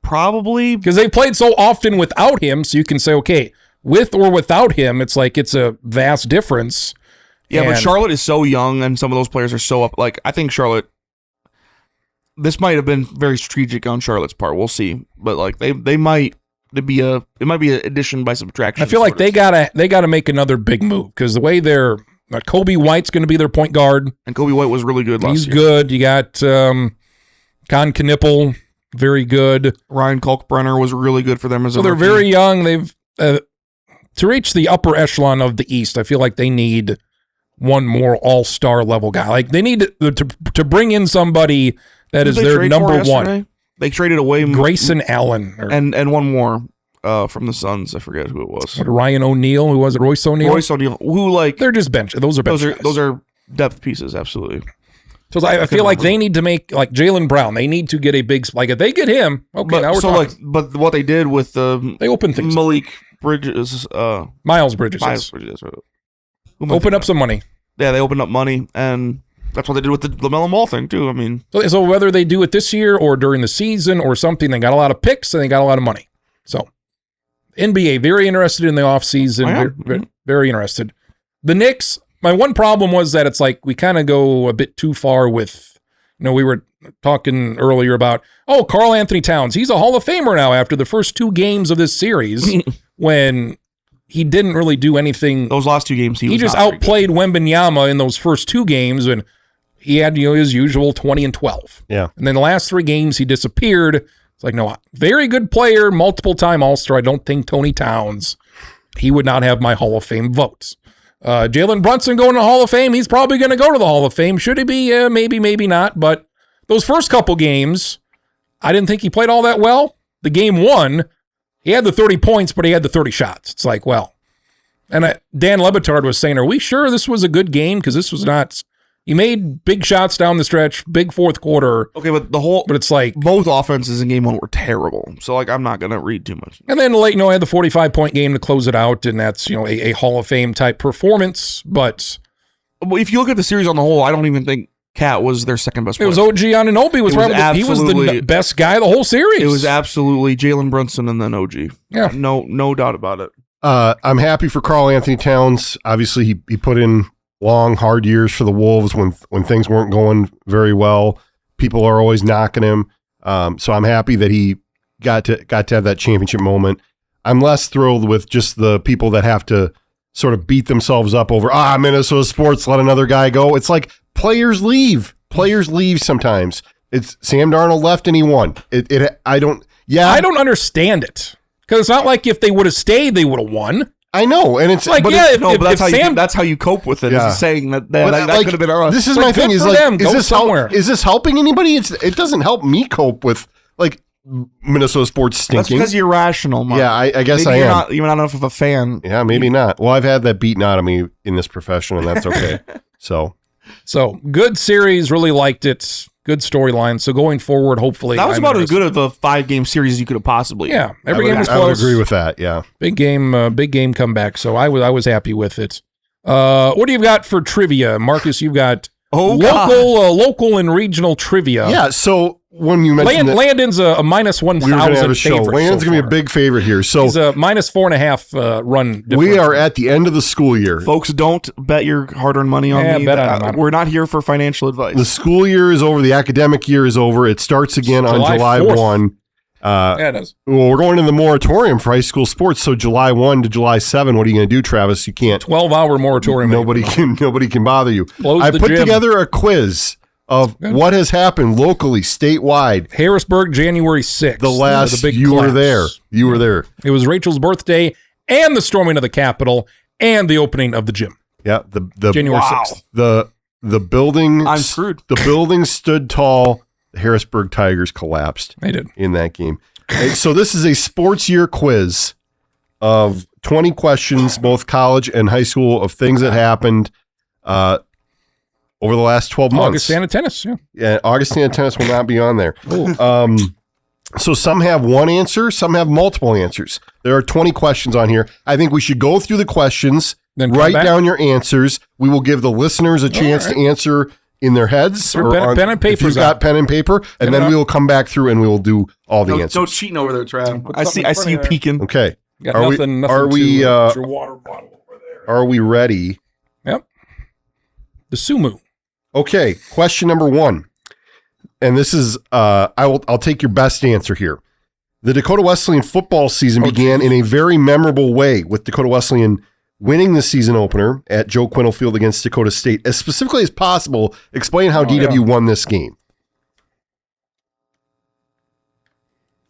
Probably. Because they played so often without him, so you can say, okay, with or without him, it's like it's a vast difference. Yeah, but Charlotte is so young, and some of those players are so up. Like, I think Charlotte... This might have been very strategic on Charlotte's part. We'll see, but like it might be an addition by subtraction. I feel like they gotta make another big move because the way they're Kobe White's going to be their point guard, and Kobe White was really good last year. He's good. You got Con Knippel, very good. Ryan Kalkbrenner was really good for them as so they're very young. They've to reach the upper echelon of the East. I feel like they need one more all-star level guy. Like they need to bring in somebody. That is their number one. They traded away Grayson Allen and one more from the Suns. I forget who it was. Ryan O'Neal. Who was it? Royce O'Neal. Who they're just bench. Those are bench. Those are depth pieces. Absolutely. So I feel like they need to make like Jaylen Brown. They need to get a big like if they get him. Okay, now we're talking. But what they did with they opened things. Malik Bridges, Miles Bridges. Open up some money. Yeah, they opened up money and. That's what they did with the LaMelo Ball thing, too. I mean, so whether they do it this year or during the season or something, they got a lot of picks and they got a lot of money. So, NBA, very interested in the offseason. Very, very interested. The Knicks, my one problem was that it's like we kind of go a bit too far with, we were talking earlier about, Karl Anthony Towns. He's a Hall of Famer now after the first 2 games of this series when he didn't really do anything. Those last 2 games, he just outplayed Wembanyama in those first 2 games and he had his usual 20 and 12. Yeah. And then the last 3 games, he disappeared. It's like, no, very good player, multiple-time All-Star. I don't think Tony Towns, he would not have my Hall of Fame votes. Jalen Brunson going to the Hall of Fame. He's probably going to go to the Hall of Fame. Should he be? Maybe, maybe not. But those first couple games, I didn't think he played all that well. The game one, he had the 30 points, but he had the 30 shots. It's like, well. And Dan Lebitard was saying, are we sure this was a good game? Because this was not. He made big shots down the stretch, big fourth quarter. Okay, but it's like both offenses in game one were terrible. So like I'm not gonna read too much. And then late, had the 45-point game to close it out, and that's a Hall of Fame type performance. But if you look at the series on the whole, I don't even think Cat was their second best player. It was OG Anunoby he was the best guy the whole series. It was absolutely Jalen Brunson and then OG. Yeah, no doubt about it. I'm happy for Karl Anthony Towns. Obviously, he put in long, hard years for the Wolves when things weren't going very well. People are always knocking him. So I'm happy that he got to have that championship moment. I'm less thrilled with just the people that have to sort of beat themselves up over, Minnesota sports, let another guy go. It's like players leave. Players leave sometimes. It's Sam Darnold left and he won. I don't understand it. Because it's not like if they would have stayed, they would have won. I know, and it's like, that's how you cope with it. Yeah. Is saying that could have been us. This is my thing. Is this helping anybody? It doesn't help me cope with like Minnesota sports stinking. That's because you're rational, Mark. Yeah, I guess maybe I am. You're not enough of a fan. Yeah, maybe not. Well, I've had that beaten out of me in this profession, and that's okay. So good series. Really liked it. Good storyline. So going forward, hopefully. That was about as good of a 5-game series as you could have possibly. Yeah. Every game was close. I would agree with that. Yeah. Big game comeback. So I was happy with it. What do you got for trivia? Marcus, you've got local and regional trivia. Yeah. So when you mentioned Landon's a minus 1,000 we're gonna have a show. favorite. Landon's going to be a big favorite here. So he's a minus 4.5 run difference. We are at the end of the school year. Folks, don't bet your hard-earned money on me. Bet on we're not here for financial advice. The school year is over. The academic year is over. It starts again on July 1. Yeah, it is. Well, we're going to the moratorium for high school sports. So July 1 to July 7, what are you going to do, Travis? You can't. 12-hour moratorium. Nobody can bother you. I put together a quiz of what has happened locally, statewide. Harrisburg, January 6th. The last, the big you collapse. were there. You were there. It was Rachel's birthday and the storming of the Capitol and the opening of the gym. Yeah, the January 6th. The building. I'm screwed. The building stood tall. The Harrisburg Tigers collapsed. They did. In that game. So this is a sports year quiz of 20 questions, both college and high school, of things that happened over the last 12 months. Augustana tennis, yeah. Yeah, Augustana tennis will not be on there. So some have one answer, some have multiple answers. There are 20 questions on here. I think we should go through the questions, then write down your answers. We will give the listeners a chance to answer in their heads. Or pen and paper. If you've got pen and paper, and then we will come back through and we will do all the answers. Don't cheating over there, Trav. I see you peeking. Okay. Got nothing to your water bottle over there. Are we ready? Yep. The Sumu. Okay, question number 1. And this is I'll take your best answer here. The Dakota Wesleyan football season began in a very memorable way, with Dakota Wesleyan winning the season opener at Joe Quennell Field against Dakota State. As specifically as possible, explain how DW won this game.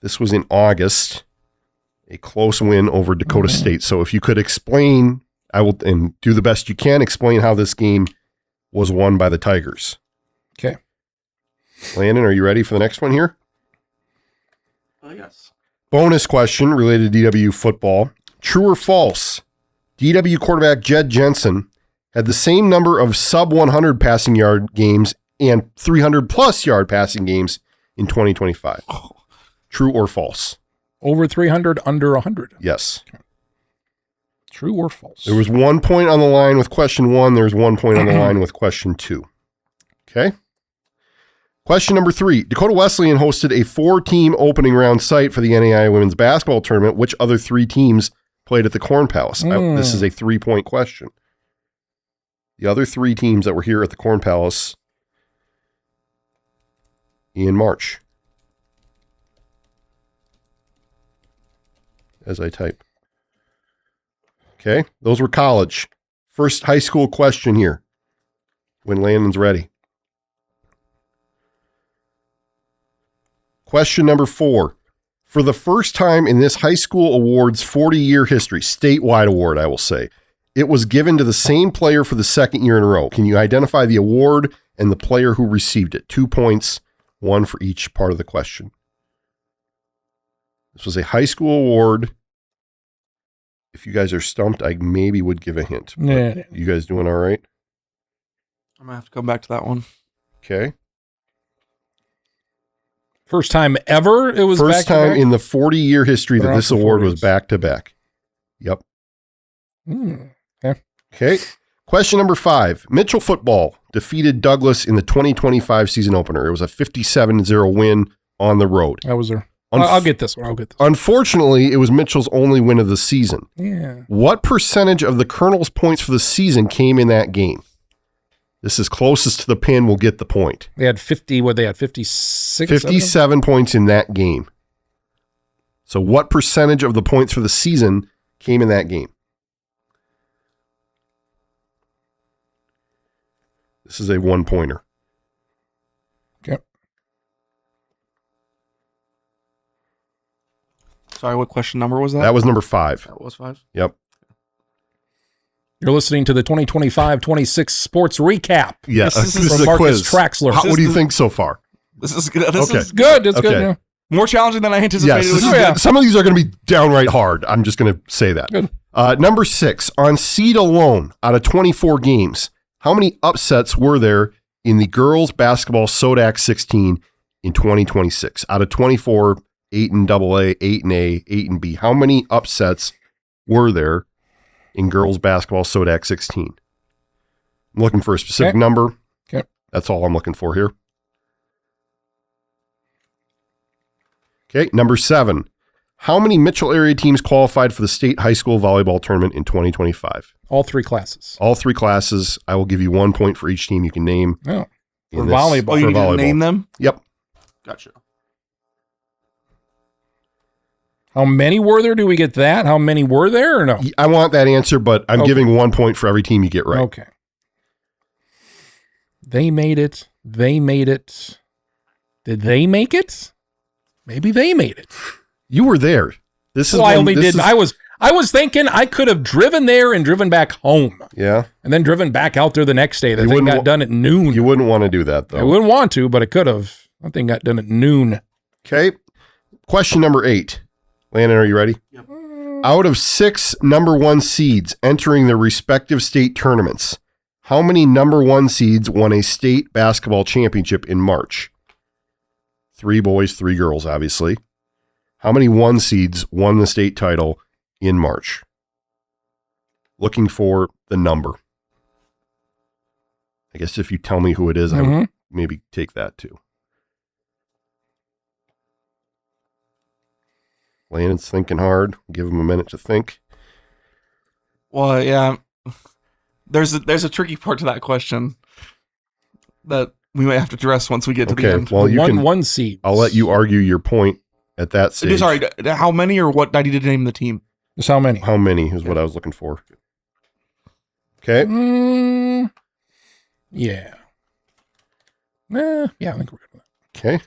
This was in August, a close win over Dakota State. So if you could explain, and do the best you can, explain how this game was won by the Tigers. Okay. Landon, are you ready for the next one here? Yes. Bonus question related to DW football. True or false? DW quarterback Jed Jensen had the same number of sub-100 passing yard games and 300-plus yard passing games in 2025. True or false? Over 300, under 100. Yes. True or false? There was 1 point on the line with question 1. There's 1 point on the line with question 2. Okay. Question number 3. Dakota Wesleyan hosted a 4-team opening round site for the NAIA women's basketball tournament. Which other 3 teams played at the Corn Palace? This is a 3-point question. The other 3 teams that were here at the Corn Palace in March. As I type. Okay, those were college. First high school question here. When Landon's ready. Question number 4. For the first time in this high school awards 40-year history, statewide award, I will say, It was given to the same player for the second year in a row. Can you identify the award and the player who received it? 2 points, 1 for each part of the question. This was a high school award. If you guys are stumped, I maybe would give a hint. Yeah. You guys doing all right? I'm gonna have to come back to that one. Okay. First time ever it was First time back-to-back? in the 40-year history that Around this the award 40s. was back-to-back. Yep. Okay. Okay. Question number 5. Mitchell football defeated Douglas in the 2025 season opener. It was a 57-0 win on the road. That was there. I'll get this one. Unfortunately, it was Mitchell's only win of the season. Yeah. What percentage of the Colonel's points for the season came in that game? This is closest to the pin will get the point. They had 50, what they had, 56? 57 points in that game. So what percentage of the points for the season came in that game? This is a 1-pointer. Okay. Sorry, what question number was that? That was number 5. That was 5. Yep. You're listening to the 2025-26 sports recap. Yeah, This this is is from a Marcus quiz. Traxler. What do you think so far? This is good. This Okay. is Good. It's good. Okay. Yeah. more challenging than I anticipated. Yes, it would this be. is yeah. good. Some of these are going to be downright hard. I'm just going to say that. Good. Number 6, on seed alone, out of 24 games, how many upsets were there in the girls basketball Sodak 16 in 2026? Out of 24, 8 in AA, 8 in A, 8 in B. How many upsets were there in girls basketball Sodak 16? I'm looking for a specific Okay. number. Okay. That's all I'm looking for here. Okay, number 7. How many Mitchell area teams qualified for the state high school volleyball tournament in 2025? All 3 classes. All 3 classes. I will give you 1 point for each team you can name. Oh. in For this- volleyball. Oh, you for need to volleyball. name them? Yep. Gotcha. How many were there? Do we get that? How many were there or no? I want that answer, but I'm Okay. giving 1 point for every team you get right. Okay. They made it. They made it. Did they make it? Maybe they made it. You were there. This is Well, I when- only this did. is- I was thinking I could have driven there and driven back home, Yeah. and then driven back out there the next day. The You thing wouldn't got wa- done at noon. You wouldn't want to do that, I though. wouldn't want to, but I could have. That thing got done at noon. Okay. Question number 8. Landon, are you ready? Yep. Out of 6 number 1 seeds entering their respective state tournaments, how many number 1 seeds won a state basketball championship in March? 3 boys, 3 girls, obviously. How many 1 seeds won the state title in March? Looking for the number. I guess if you tell me who it is, I would Mhm. maybe take that too. Landon's thinking hard. Give him a minute to think. Well, yeah. There's a tricky part to that question that we might have to address once we get to the Okay, end. well, you can. one seed. I'll let you argue your point at that stage. Sorry, how many or what? I need to name the team. Just how many? How many is what I was looking for. Okay. Yeah. Yeah, I think we're good with that. Okay.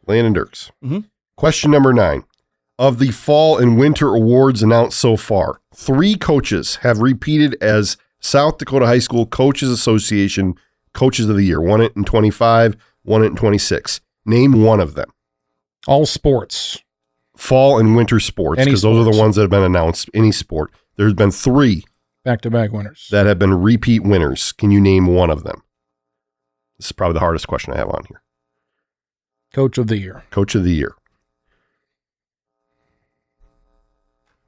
Landon Dierks. Mhm. Question number 9. Of the fall and winter awards announced so far, 3 coaches have repeated as South Dakota High School Coaches Association Coaches of the Year. Won it in 25, won it in 26. Name one of them. All sports. Fall and winter sports, Any because those are the sports. ones that have been announced. Any sport. There's been 3 Back-to-back winners. that have been repeat winners. Can you name one of them? This is probably the hardest question I have on here. Coach of the year. Coach of the Year.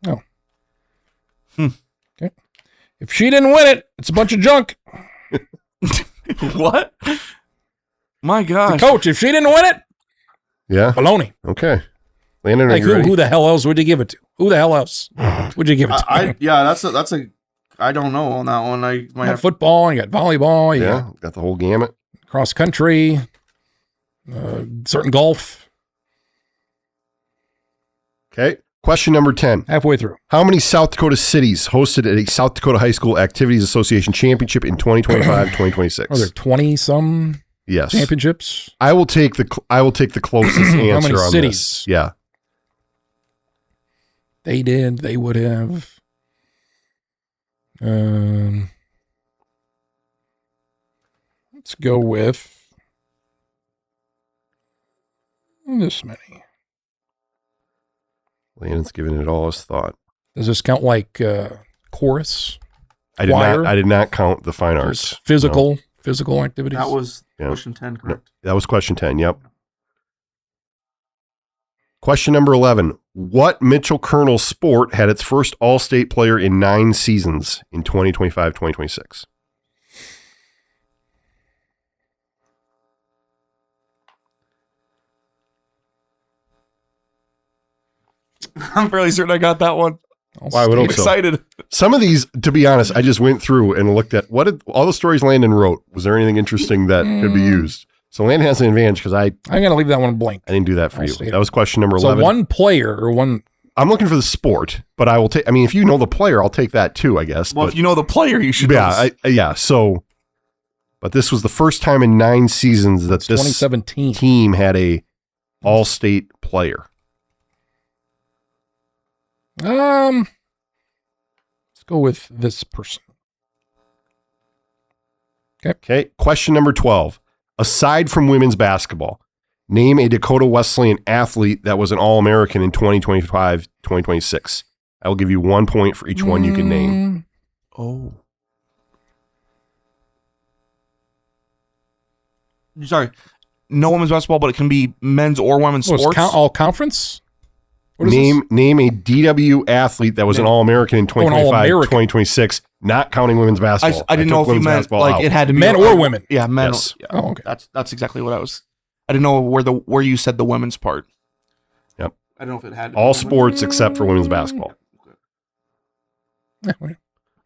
Oh. Okay. If she didn't win it, it's a bunch of junk. What? My The gosh. coach, if she didn't win it, Yeah. baloney. Okay. Landon, are Like you ready? who the hell else would you give it to? Who the hell else would you give it to? That's a I don't know on that one. I You might got have football, you got volleyball, you Yeah, got the whole gamut. got cross country, certain golf. Okay. Question number 10. Halfway through. How many South Dakota cities hosted a South Dakota High School Activities Association Championship in 2025-2026? Are there 20-some Yes. championships? I will take the closest answer many on cities? this. Yeah. They did. They would have. Let's go with this many. Landon's giving it all his thought. Does this count like chorus? I did Choir? not. I did not count the fine arts. Physical activities. That was Yeah. question 10, correct? That was question 10. Yep. Question number 11. What Mitchell Colonel sport had its first All-State player in 9 seasons in 2025-2026? I'm fairly certain I got that one. Well, I would I'm hope so. excited. Some of these, to be honest, I just went through and looked at what did all the stories Landon wrote. Was there anything interesting that could be used? So Landon has an advantage because I I'm gonna leave that one blank. didn't do that for you. All-State. That was question number So 11. one player or one. I'm looking for the sport, but I will take. I mean, if you know the player, I'll take that too. I guess. Well, but, if you know the player, you should. yeah, yeah. So, but this was the first time in 9 seasons that this 2017 team had a All-State player. Let's go with this person. Okay. Question number 12. Aside from women's basketball, name a Dakota Wesleyan athlete that was an All-American in 2025-2026. I will give you 1 point for each one you can name. Oh. Sorry. No women's basketball, but it can be men's or women's sports. All conference? What is Name a DW athlete that was an All-American in All-American. 2025-2026, not counting women's basketball. I didn't took know if you women's meant basketball like out. it had to be Men or women? Yeah, men. Yes. Yeah. Oh, okay. That's exactly what I was. I didn't know where you said the women's part. Yep. I don't know if it had to All be sports except for women's basketball. Yeah, well,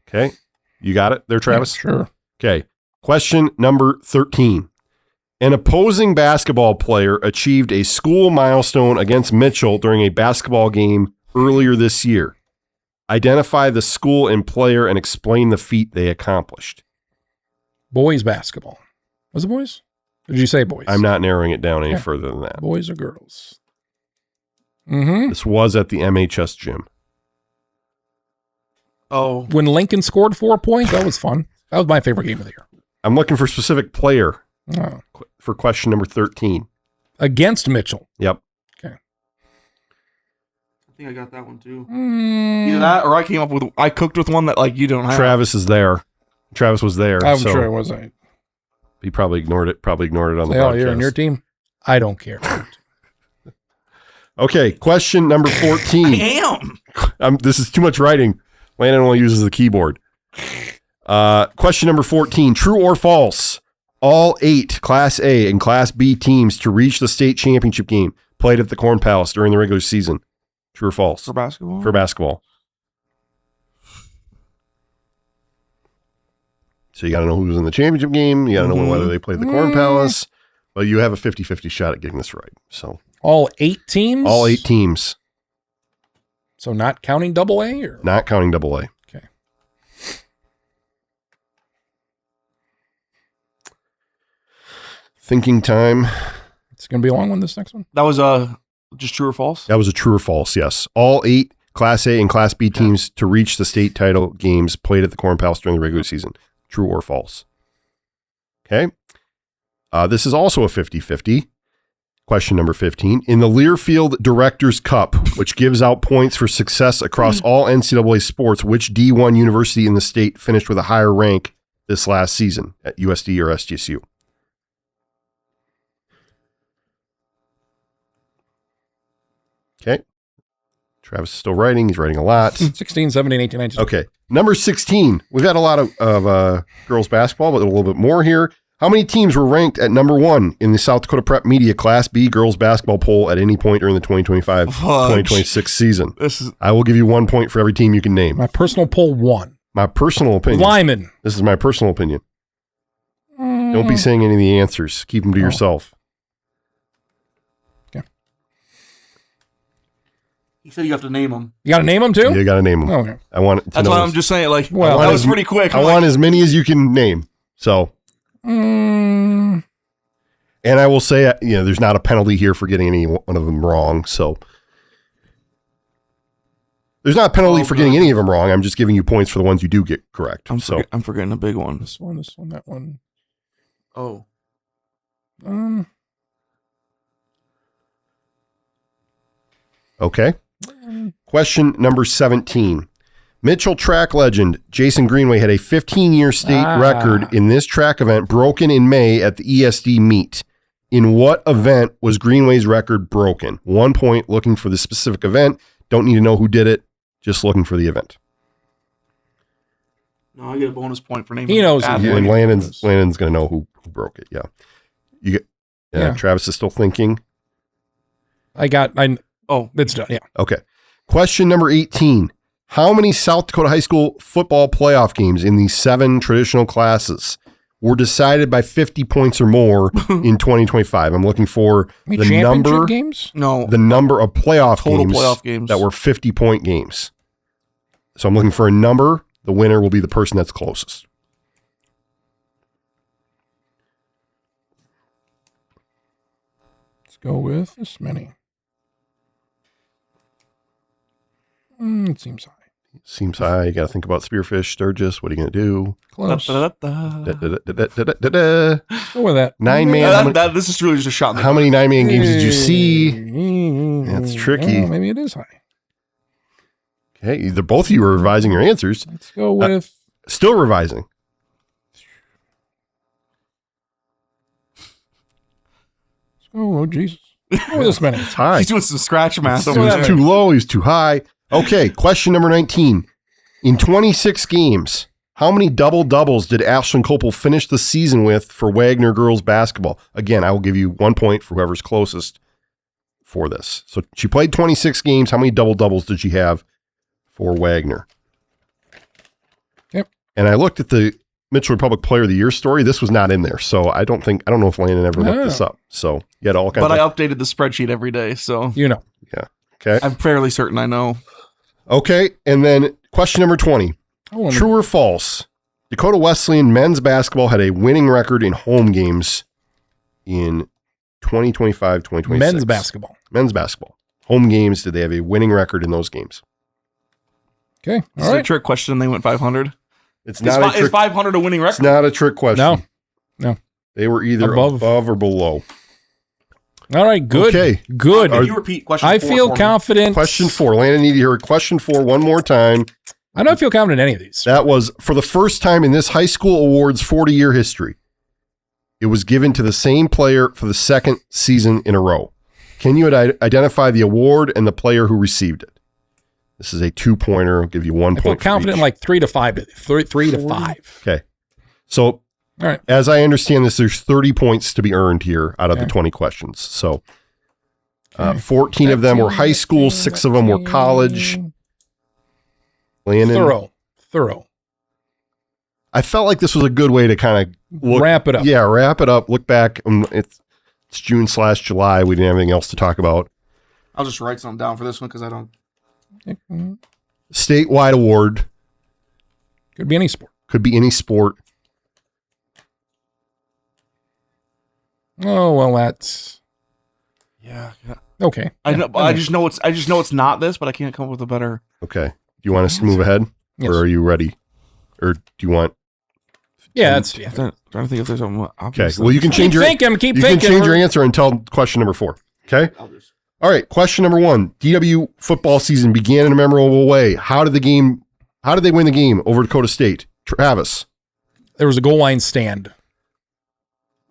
Okay. You got it there, Travis? yeah, sure. Okay. Question number 13. An opposing basketball player achieved a school milestone against Mitchell during a basketball game earlier this year. Identify the school and player and explain the feat they accomplished. Boys basketball. Was it boys? Or did you say boys? I'm not narrowing it down any Yeah. further than that. Boys or girls? Mm-hmm. This was at the MHS gym. Oh, When Lincoln scored 4 points, that was fun. That was my favorite game of the year. I'm looking for specific player Oh. for question number 13. Against Mitchell. Yep. Okay. I think I got that one too. Mm, Either that, or I cooked with one that like you don't have. Travis is there. Travis was there. I'm so sure it was. he probably ignored it. Probably ignored it on the Oh, podcast. you're on your team? I don't care. Okay, question number 14. Damn. This is too much writing. Landon only uses the keyboard. Question number 14. True or false? All 8 Class A and Class B teams to reach the state championship game played at the Corn Palace during the regular season. True or false? For basketball. For basketball. So you got to know who's in the championship game. You got to know whether they played the Corn Palace. Well, you have a 50-50 shot at getting this right. So All 8 teams? all 8 teams, So not counting double A? Or? not counting double A. Okay. Thinking time. It's going to be a long one, this next one. That was just true or false. That was a true or false, yes. All 8 Class A and Class B teams to reach the state title games played at the Corn Palace during the regular season. True or false? Okay. This is also a 50-50. Question number 15. In the Learfield Directors Cup, which gives out points for success across all NCAA sports, which D1 university in the state finished with a higher rank this last season at USD or SGSU? Okay. Travis is still writing. He's writing a lot. 16, 17, 18, 19. Okay. Number 16. We've got a lot of girls basketball, but a little bit more here. How many teams were ranked at number 1 in the South Dakota Prep Media Class B girls basketball poll at any point during the 2025-2026 season? I will give you 1 point for every team you can name. My personal poll 1. My personal opinion. Lyman. This is my personal opinion. Don't be saying any of the answers. Keep them to yourself. Okay. You said you have to name them. You got to name them too? You got to name them. Okay. I want to That's know why this. I'm just saying. Like, Well, that I was want pretty quick. I want as many as you can name. So, Mm, and I will say, there's not a penalty here for getting any one of them wrong. So, There's not a penalty for getting any of them wrong. I'm just giving you points for the ones you do get correct. I'm forgetting a big one. This one, that one. Oh. Okay. Question number 17. Mitchell track legend Jason Greenway had a 15-year state record in this track event broken in May at the ESD meet. In what event was Greenway's record broken? 1 point looking for the specific event. Don't need to know who did it. Just looking for the event. No, I get a bonus point for naming. He knows. And Landon's going to know who broke it. Yeah. You get. Yeah. Travis is still thinking. It's done. Yeah. Okay. Question number 18. How many South Dakota high school football playoff games in these 7 traditional classes were decided by 50 points or more in 2025? I'm looking for the number games? No. The number of playoff games that were 50-point games. So I'm looking for a number. The winner will be the person that's closest. Let's go with this many. It seems high. Seems high. You got to think about Spearfish, Sturgis. What are you going to do? Close. Go with that. 9-man. This is really just a shot. How many 9-man games did you see? That's tricky. Well, maybe it is high. Okay, either both of you are revising your answers. Let's go with... Still revising. Let's go, oh, Jesus. Go with this many. It's high. He's doing some scratch math. He was too low. He was too high. Okay, question number 19. In 26 games, how many double-doubles did Ashlyn Copel finish the season with for Wagner girls basketball? Again, I will give you 1 point for whoever's closest for this. So she played 26 games. How many double-doubles did she have for Wagner? Yep. And I looked at the Mitchell Republic Player of the Year story. This was not in there. So I don't know if Landon ever looked this up. So you had all kinds I updated the spreadsheet every day. So Yeah. Okay. I'm fairly certain I know. Okay, and then question number 20. True or false? Dakota Wesleyan men's basketball had a winning record in home games in 2025-2026. Men's basketball. Home games, did they have a winning record in those games? Okay, It's a trick question and they went 500. It's not Is 500 a winning record? It's not a trick question. No. They were either above or below. All right, good. Okay. Good. Can you repeat question 4? I feel confident. Question 4. Landon, need to hear question 4 one more time. I don't feel confident in any of these. That was for the first time in this high school awards 40-year history. It was given to the same player for the second season in a row. Can you identify the award and the player who received it? This is a 2-pointer. I'll give you 1 point. I feel confident in like 3 to 5. 3 to 5. Okay. So, all right. As I understand this, there's 30 points to be earned here out of the 20 questions. So, 14 of them were high school, 6 of them were college. Landon. Thorough. I felt like this was a good way to kind of wrap it up. Yeah, wrap it up. Look back. It's June/July. We didn't have anything else to talk about. I'll just write something down for this one because I don't. Statewide award. Could be any sport. Oh, well, that's... Yeah. Okay. I know. I just know it's not this, but I can't come up with a better... Okay. Do you want us to move ahead? Yes. Or are you ready? Or do you want... Yeah, that's... I'm trying to think if there's something... Okay. Well, you can change your... Keep thinking. You can change your answer until question number 4. Okay? All right. Question number 1. DW football season began in a memorable way. How did they win the game over Dakota State? Travis. There was a goal line stand.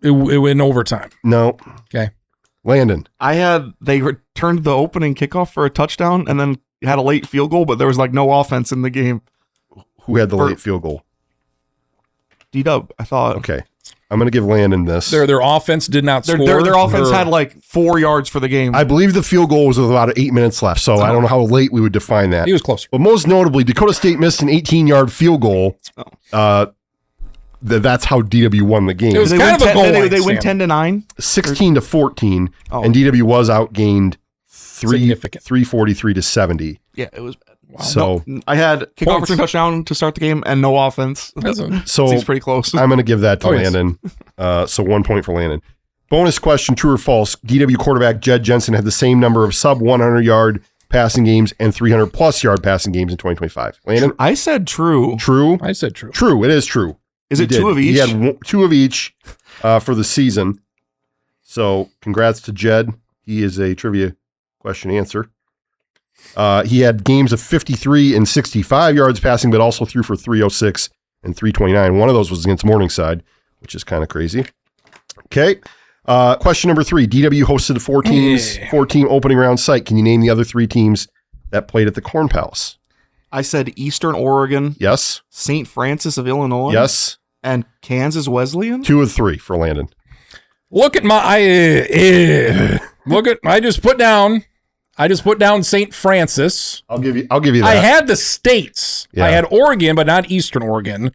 It went in overtime. No. Okay. Landon. They returned the opening kickoff for a touchdown and then had a late field goal, but there was like no offense in the game. Who had the late field goal? D-Dub, I thought. Okay. I'm going to give Landon this. Their offense did not score. Their offense had like 4 yards for the game. I believe the field goal was with about 8 minutes left, so I don't know how late we would define that. He was closer. But most notably, Dakota State missed an 18-yard field goal. That's how DW won the game. It was kind of a goal line. They went 10-9? 16-14, and DW was outgained 343-70. Yeah, it was bad. Wow. So I had kickoff return touchdown to start the game and no offense. So seems pretty close. I'm going to give that to Landon. So 1 point for Landon. Bonus question: true or false? DW quarterback Jed Jensen had the same number of sub 100-yard passing games and 300+ yard passing games in 2025. Landon? I said true. True? I said true. True. It is true. Is He it two did. of each? He had 2 of each for the season. So congrats to Jed. He is a trivia question answer. He had games of 53 and 65 yards passing, but also threw for 306 and 329. One of those was against Morningside, which is kind of crazy. Okay. Question number 3. DW hosted the 4-team opening round site. Can you name the other 3 teams that played at the Corn Palace? I said Eastern Oregon, Yes. St. Francis of Illinois, Yes. and Kansas Wesleyan. 2 of 3 for Landon. Look at my I just put down St. Francis. I'll give you that. I had the states. Yeah. I had Oregon, but not Eastern Oregon.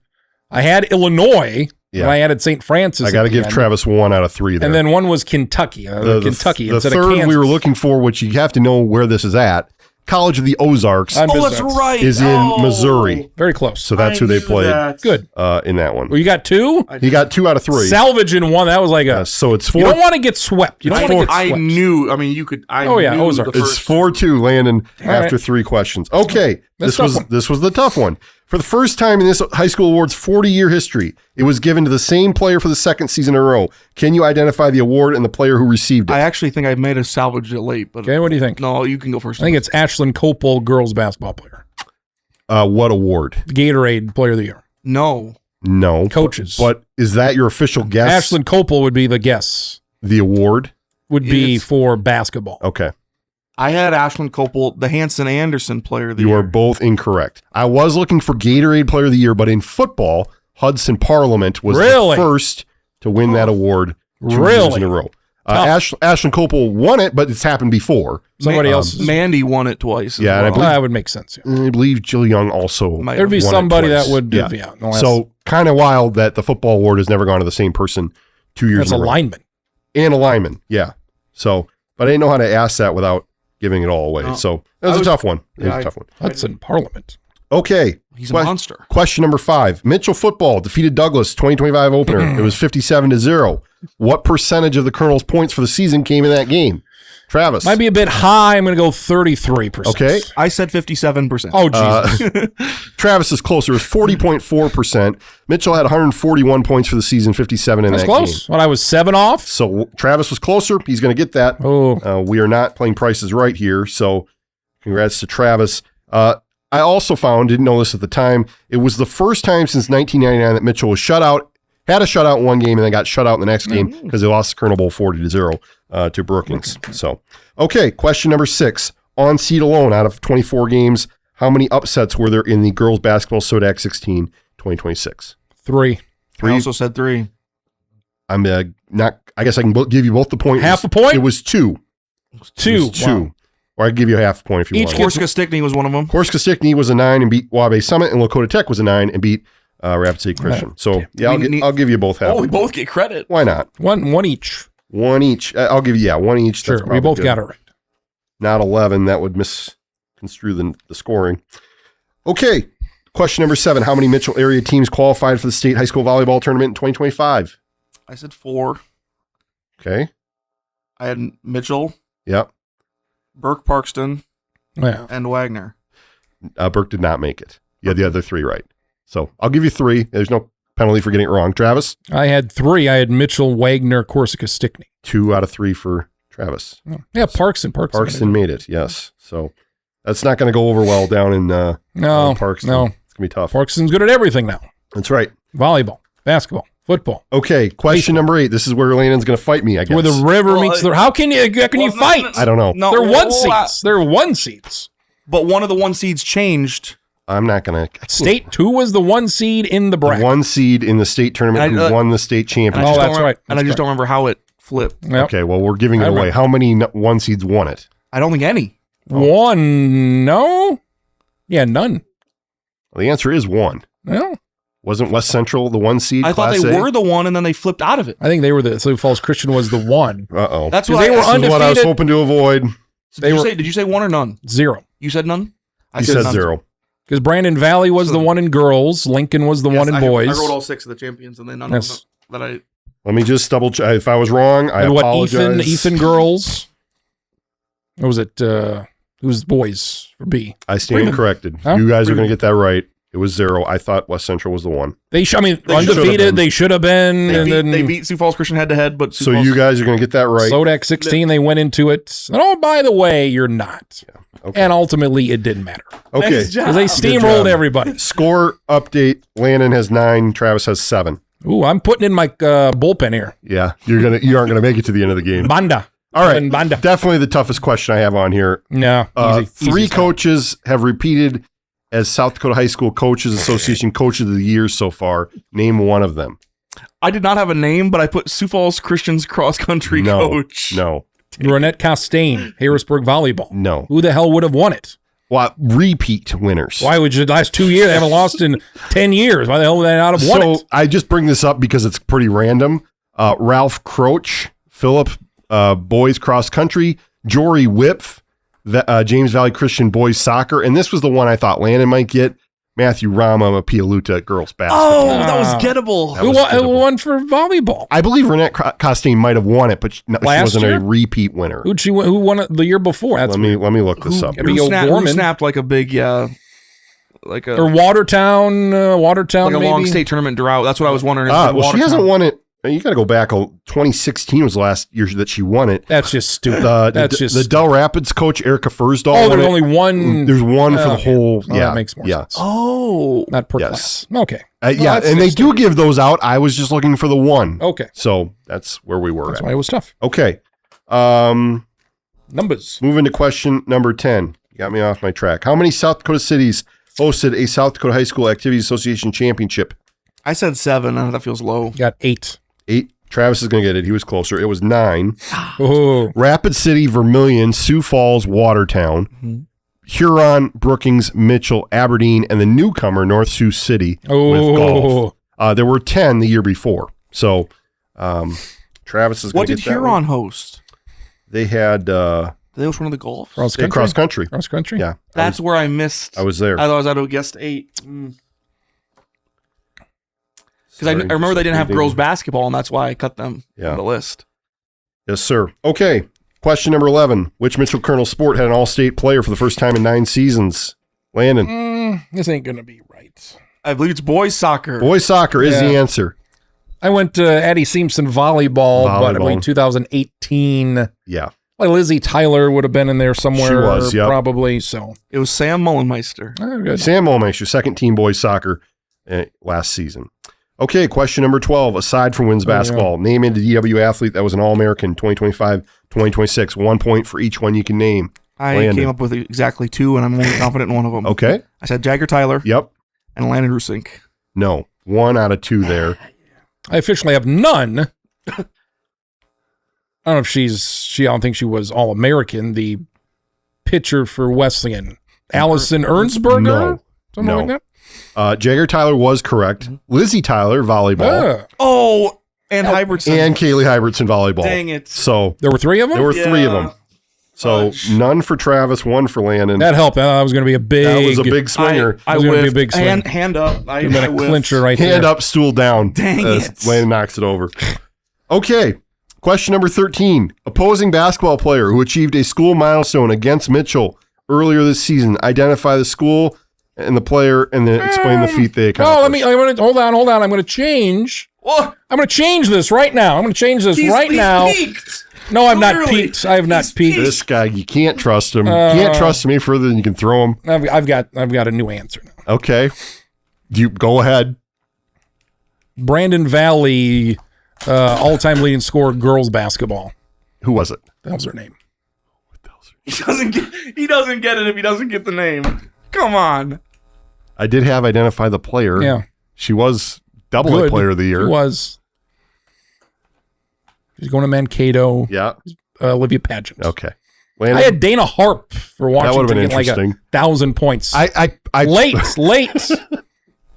I had Illinois, Yeah. and I added St. Francis. I got to at the give end. Travis 1 out of 3 there. And then one was Kentucky. Kentucky the instead third of Kansas. we were looking for, which you have to know where this is at. College of the Ozarks I'm Oh, business. that's right. is in Missouri. Very close. So that's who they played Good. in that one. Well, you got 2? He got 2 out of 3. Salvage in 1. That was like a. So it's You 4. don't want to get swept. You don't want to get swept. I knew. I mean, you could. I Oh, yeah, knew Ozark. the It's first. 4-2, Landon, after right. 3 questions. Okay, That's this was the tough one. For the first time in this high school award's 40-year history, it was given to the same player for the second season in a row. Can you identify the award and the player who received it? I actually think I may have salvaged it late, but Okay, what do you think? no, you can go first. I think it's Ashlyn Copel, girls basketball player. What award? Gatorade Player of the Year. no. No. Coaches. But is that your official guess? Ashlyn Copel would be the guess. The award? Would be It's- for basketball. Okay. I had Ashlyn Copel, the Hanson Anderson player of the You year. are both incorrect. I was looking for Gatorade Player of the Year, but in football, Hudson Parliament was Really? the first to win that award 2 Really? years in a row. Ashlyn Copel won it, but it's happened before. Somebody else. Mandy won it twice. as Yeah, and I well. believe- That would make sense. Yeah. I believe Jill Young also Might There'd be won it somebody twice. that would. Yeah. No, that's- So kind of wild that the football award has never gone to the same person 2 years that's in a a row. lineman. And a lineman, yeah. So, but I didn't know how to ask that without giving it all away. No. So that was a tough one. It was a tough one. Hudson Parliament. Okay. He's a monster. Question number 5. Mitchell football defeated Douglas 2025 opener. It was 57-0. What percentage of the Colonel's points for the season came in that game? Travis. Might be a bit high. I'm going to go 33%. Okay. I said 57%. Oh, Jesus. Travis is closer. It was 40.4%. Mitchell had 141 points for the season, 57 in That's that close. game. When I was 7 off. So Travis was closer. He's going to get that. Oh, We are not playing prices right here. So congrats to Travis. I also found, didn't know this at the time, it was the first time since 1999 that Mitchell was shut out, had a shutout in one game and then got shut out in the next game because they lost the Colonel Bowl 40-0 to Brookings. So, okay, question number 6. On seed alone, out of 24 games, how many upsets were there in the girls basketball SODAC 16 2026? 3. I also said 3. I'm not, I guess I can give you both the point. Half a point? It was 2. 2. It was 2. Wow. Or I can give you a half a point if you Each want. Corsica Stickney was one of them. Corsica Stickney was a 9 and beat Wabash Summit, and Lakota Tech was a 9 and beat Rapid City Christian. So, yeah, I'll give you both half. Oh, we both get credit. Why not? One each. One each. I'll give you, one each. Sure. We both got it right. Not 11. That would misconstrue the scoring. Okay. Question number 7. How many Mitchell area teams qualified for the state high school volleyball tournament in 2025? I said 4. Okay. I had Mitchell, Yep. Burke Parkston, Yeah. and Wagner. Burke did not make it. You had the other 3 right. So I'll give you 3. There's no penalty for getting it wrong. Travis? I had 3. I had Mitchell, Wagner, Corsica, Stickney. 2 out of 3 for Travis. Yeah, Parkston. Parkston made it, yes. So that's not going to go over well down in No, Parkston. no. It's going to be tough. Parkston's good at everything now. That's right. Volleyball, basketball, football. Okay, question number 8. This is where Landon's going to fight me, I guess. Where the river Well, meets the... How can you fight? I don't know. No, They're one well, seeds. They're 1 seeds. But one of the 1 seeds changed. I'm not going to. State 2 was the 1 seed in the bracket. 1 seed in the state tournament And I- who won the state championship. Oh, just that's don't right. And I just don't remember how it flipped. Yep. Okay, well, we're giving it I away. remember. How many 1 seeds won it? I don't think any. 1, no? Yeah, none. Well, the answer is 1. No. Wasn't West Central the 1 seed? I thought Class they A? were the 1 and then they flipped out of it. I think they were the Sioux Falls Christian was the 1. Uh-oh. That's 'Cause what they were This is what I was undefeated. hoping to avoid. Did you say 1 or none? 0. You said none? I You said none. 0. Because Brandon Valley was the 1 in girls. Lincoln was the 1 in boys. I wrote all 6 of the champions and then none Yes. of them that I... Let me just double check. If I was wrong, I And what apologize. Ethan girls. What was it? Who's boys for B? I stand corrected. Huh? You guys are going to get that right. It was 0. I thought West Central was the one. Undefeated. They should have been. They beat Sioux Falls Christian head-to-head, but So you guys are going to get that right. Sodak 16, they went into it. And oh, by the way, you're not. Yeah. Okay. And ultimately, it didn't matter. Okay. Nice job. Because they steamrolled everybody. Score update. Landon has 9. Travis has 7. Ooh, I'm putting in my bullpen here. Yeah. You aren't gonna make it to the end of the game. Banda. All right. Banda. Definitely the toughest question I have on here. No. Three coaches have repeated as South Dakota High School Coaches Association Coach of the Year so far. Name one of them. I did not have a name, but I put Sioux Falls Christian's cross-country coach. No. Renette Costain, Harrisburg Volleyball. No. Who the hell would have won it? Well, repeat winners. Why would you? The last 2 years, they haven't lost in 10 years. Why the hell would they not have won it? So I just bring this up because it's pretty random. Ralph Croach, Phillip boys cross country, Jory Whipf, James Valley Christian boys soccer, and this was the one I thought Landon might get. Matthew Rama, Pialuta girls basketball. Oh, that was gettable. Who won for volleyball? I believe Renette Costain might have won it, but she wasn't year? a repeat winner. Who won it the year before? That's Let me look this up. Who Who Gorman. snapped like a big, like a Or Watertown, like a maybe? long state tournament drought. That's what I was wondering. Well, she hasn't won it. You got to go back. 2016 was the last year that she won it. That's just stupid. The Del Rapids coach Erica Fursdahl. Oh, won there's it. only one. There's one for the whole. Oh, that makes more sense. Oh, Not per Yes. class. Okay. Yeah, and they do give those out. I was just looking for the one. Okay. So that's where we were That's at. why it was tough. Okay. Numbers. Moving to question number 10. You got me off my track. How many South Dakota cities hosted a South Dakota High School Activities Association Championship? I said 7. That feels low. Got 8. 8. Travis is going to get it. He was closer. It was 9. Oh. Rapid City, Vermilion, Sioux Falls, Watertown, Huron, Brookings, Mitchell, Aberdeen, and the newcomer, North Sioux City with golf. There were 10 the year before. So Travis is going What to did get that Huron one. host? They had Did they host one of the golf? Cross they had country. cross country. Cross country. Yeah. That's where I missed. I was there. Otherwise, I'd have guessed 8. Because I Sorry, remember they didn't have reading. girls basketball, and that's why I cut them Yeah. from the list. Yes, sir. Okay. Question number 11. Which Mitchell Colonel sport had an all-state player for the first time in 9 seasons? Landon. This ain't going to be right. I believe it's boys soccer. Boys soccer is Yeah. the answer. I went to Addie Simpson volleyball, but I believe 2018. Yeah. Like Lizzie Tyler would have been in there somewhere. She was, yep. Probably. So. It was Sam Mullenmeister. Oh, good. Sam Mullenmeister, second team boys soccer last season. Okay, question number 12. Aside from women's basketball, name a DW athlete that was an All-American 2025, 2026. 1 point for each one you can name. I Landon. came up with exactly 2, and I'm only confident in one of them. Okay. I said Jagger Tyler Yep. and Landon Rusink. No. 1 out of 2 there. I officially have none. I don't know if I don't think she was All-American. The pitcher for Wesleyan, Allison Ernstberger? No. Something No. like that? Jagger Tyler was correct. Lizzie Tyler, volleyball. Oh, and Hybertson. And Kaylee Hybertson, volleyball. Dang it. So There were 3 of them? there were 3 of them. So Fudge. none for Travis, 1 for Landon. That helped. That was going to be a big. That was a big swinger. I It was gonna be a whiffed. big swing. Hand up. I Been a whiffed. clincher right Hand there. up, stool down. Dang as it. Landon knocks it over. Okay. Question number 13. Opposing basketball player who achieved a school milestone against Mitchell earlier this season. Identify the school and the player and then explain the feat they accomplished. Hold on. I'm going to change. What? I'm going to change this right now. I'm going to change this He's now. peaked. No, I'm not Literally. peaked. I have not He's peaked. This guy, you can't trust him. You can't trust him any further than you can throw him. I've got a new answer now. Okay. You go ahead. Brandon Valley, all-time leading scorer girls basketball. Who was it? That was her name. He doesn't get it if he doesn't get the name. Come on. I did have identify the player. Yeah. She was double A Good. player of the year. She was. She's going to Mankato. Yeah. Olivia Pageant. Okay. I Landon, had Dana Harp for that would have Washington been getting like interesting. 1,000 points. I late.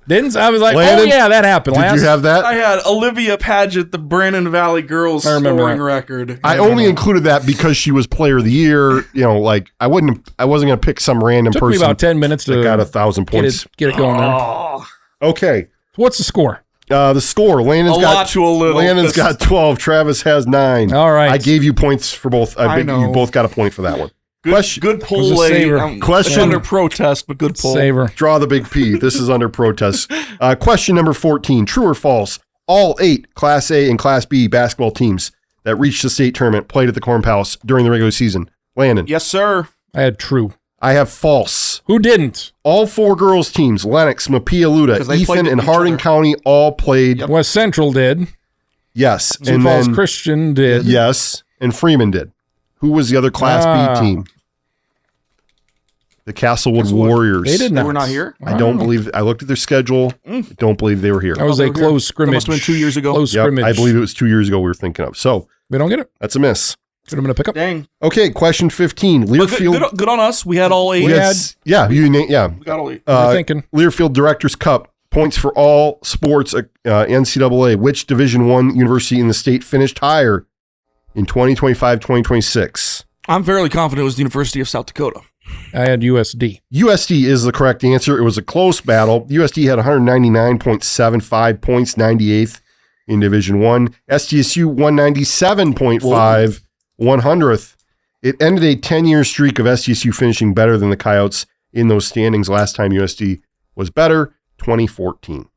Didn't I was like, Landon, oh yeah, that happened. Did you have that? I had Olivia Pageant, the Brandon Valley girls I remember scoring that. record. I only included that because she was player of the year. You know, like I wasn't going to pick some random Took me person about 10 minutes that to got 1,000 points. get it going there. Oh, Okay. What's the score? The score. Landon's a got lot to a little. Landon's got 12. Travis has 9. All right. I gave you points for both. I think know. you both got a point for that one. Good pull, was a lady. saver. Question under protest, but good pull. Saver. Draw the big P. This is under protest. Question number 14. True or false? All 8 Class A and Class B basketball teams that reached the state tournament played at the Corn Palace during the regular season. Landon. Yes, sir. I had true. I have false. Who didn't? All 4 girls teams, Lennox, Mapialuda, 'Cause they played Ethan, and each Harding other. County all played. Yep. West Central did. Yes. Sioux And Falls then, Christian did. yes. And Freeman did. Who was the other Class B team? The Castlewood Warriors. They did They not. were not here. I don't believe. I looked at their schedule. I don't believe they were here. That was a close scrimmage. That must have been 2 years ago. Close Yep, scrimmage. I believe it was 2 years ago we were thinking of. So We don't get it. that's a miss. Could have been a pickup. Dang. Okay, question 15. But Learfield. good on us. We had all 8. We had- Yeah, We got all 8. We're thinking. Learfield Directors Cup points for all sports NCAA. Which Division I university in the state finished higher in 2025-2026? I'm fairly confident it was the University of South Dakota. I had USD. USD is the correct answer. It was a close battle. USD had 199.75 points, 98th in Division I. SDSU 197.5, 100th. It ended a 10-year streak of SDSU finishing better than the Coyotes in those standings. Last time USD was better, 2014.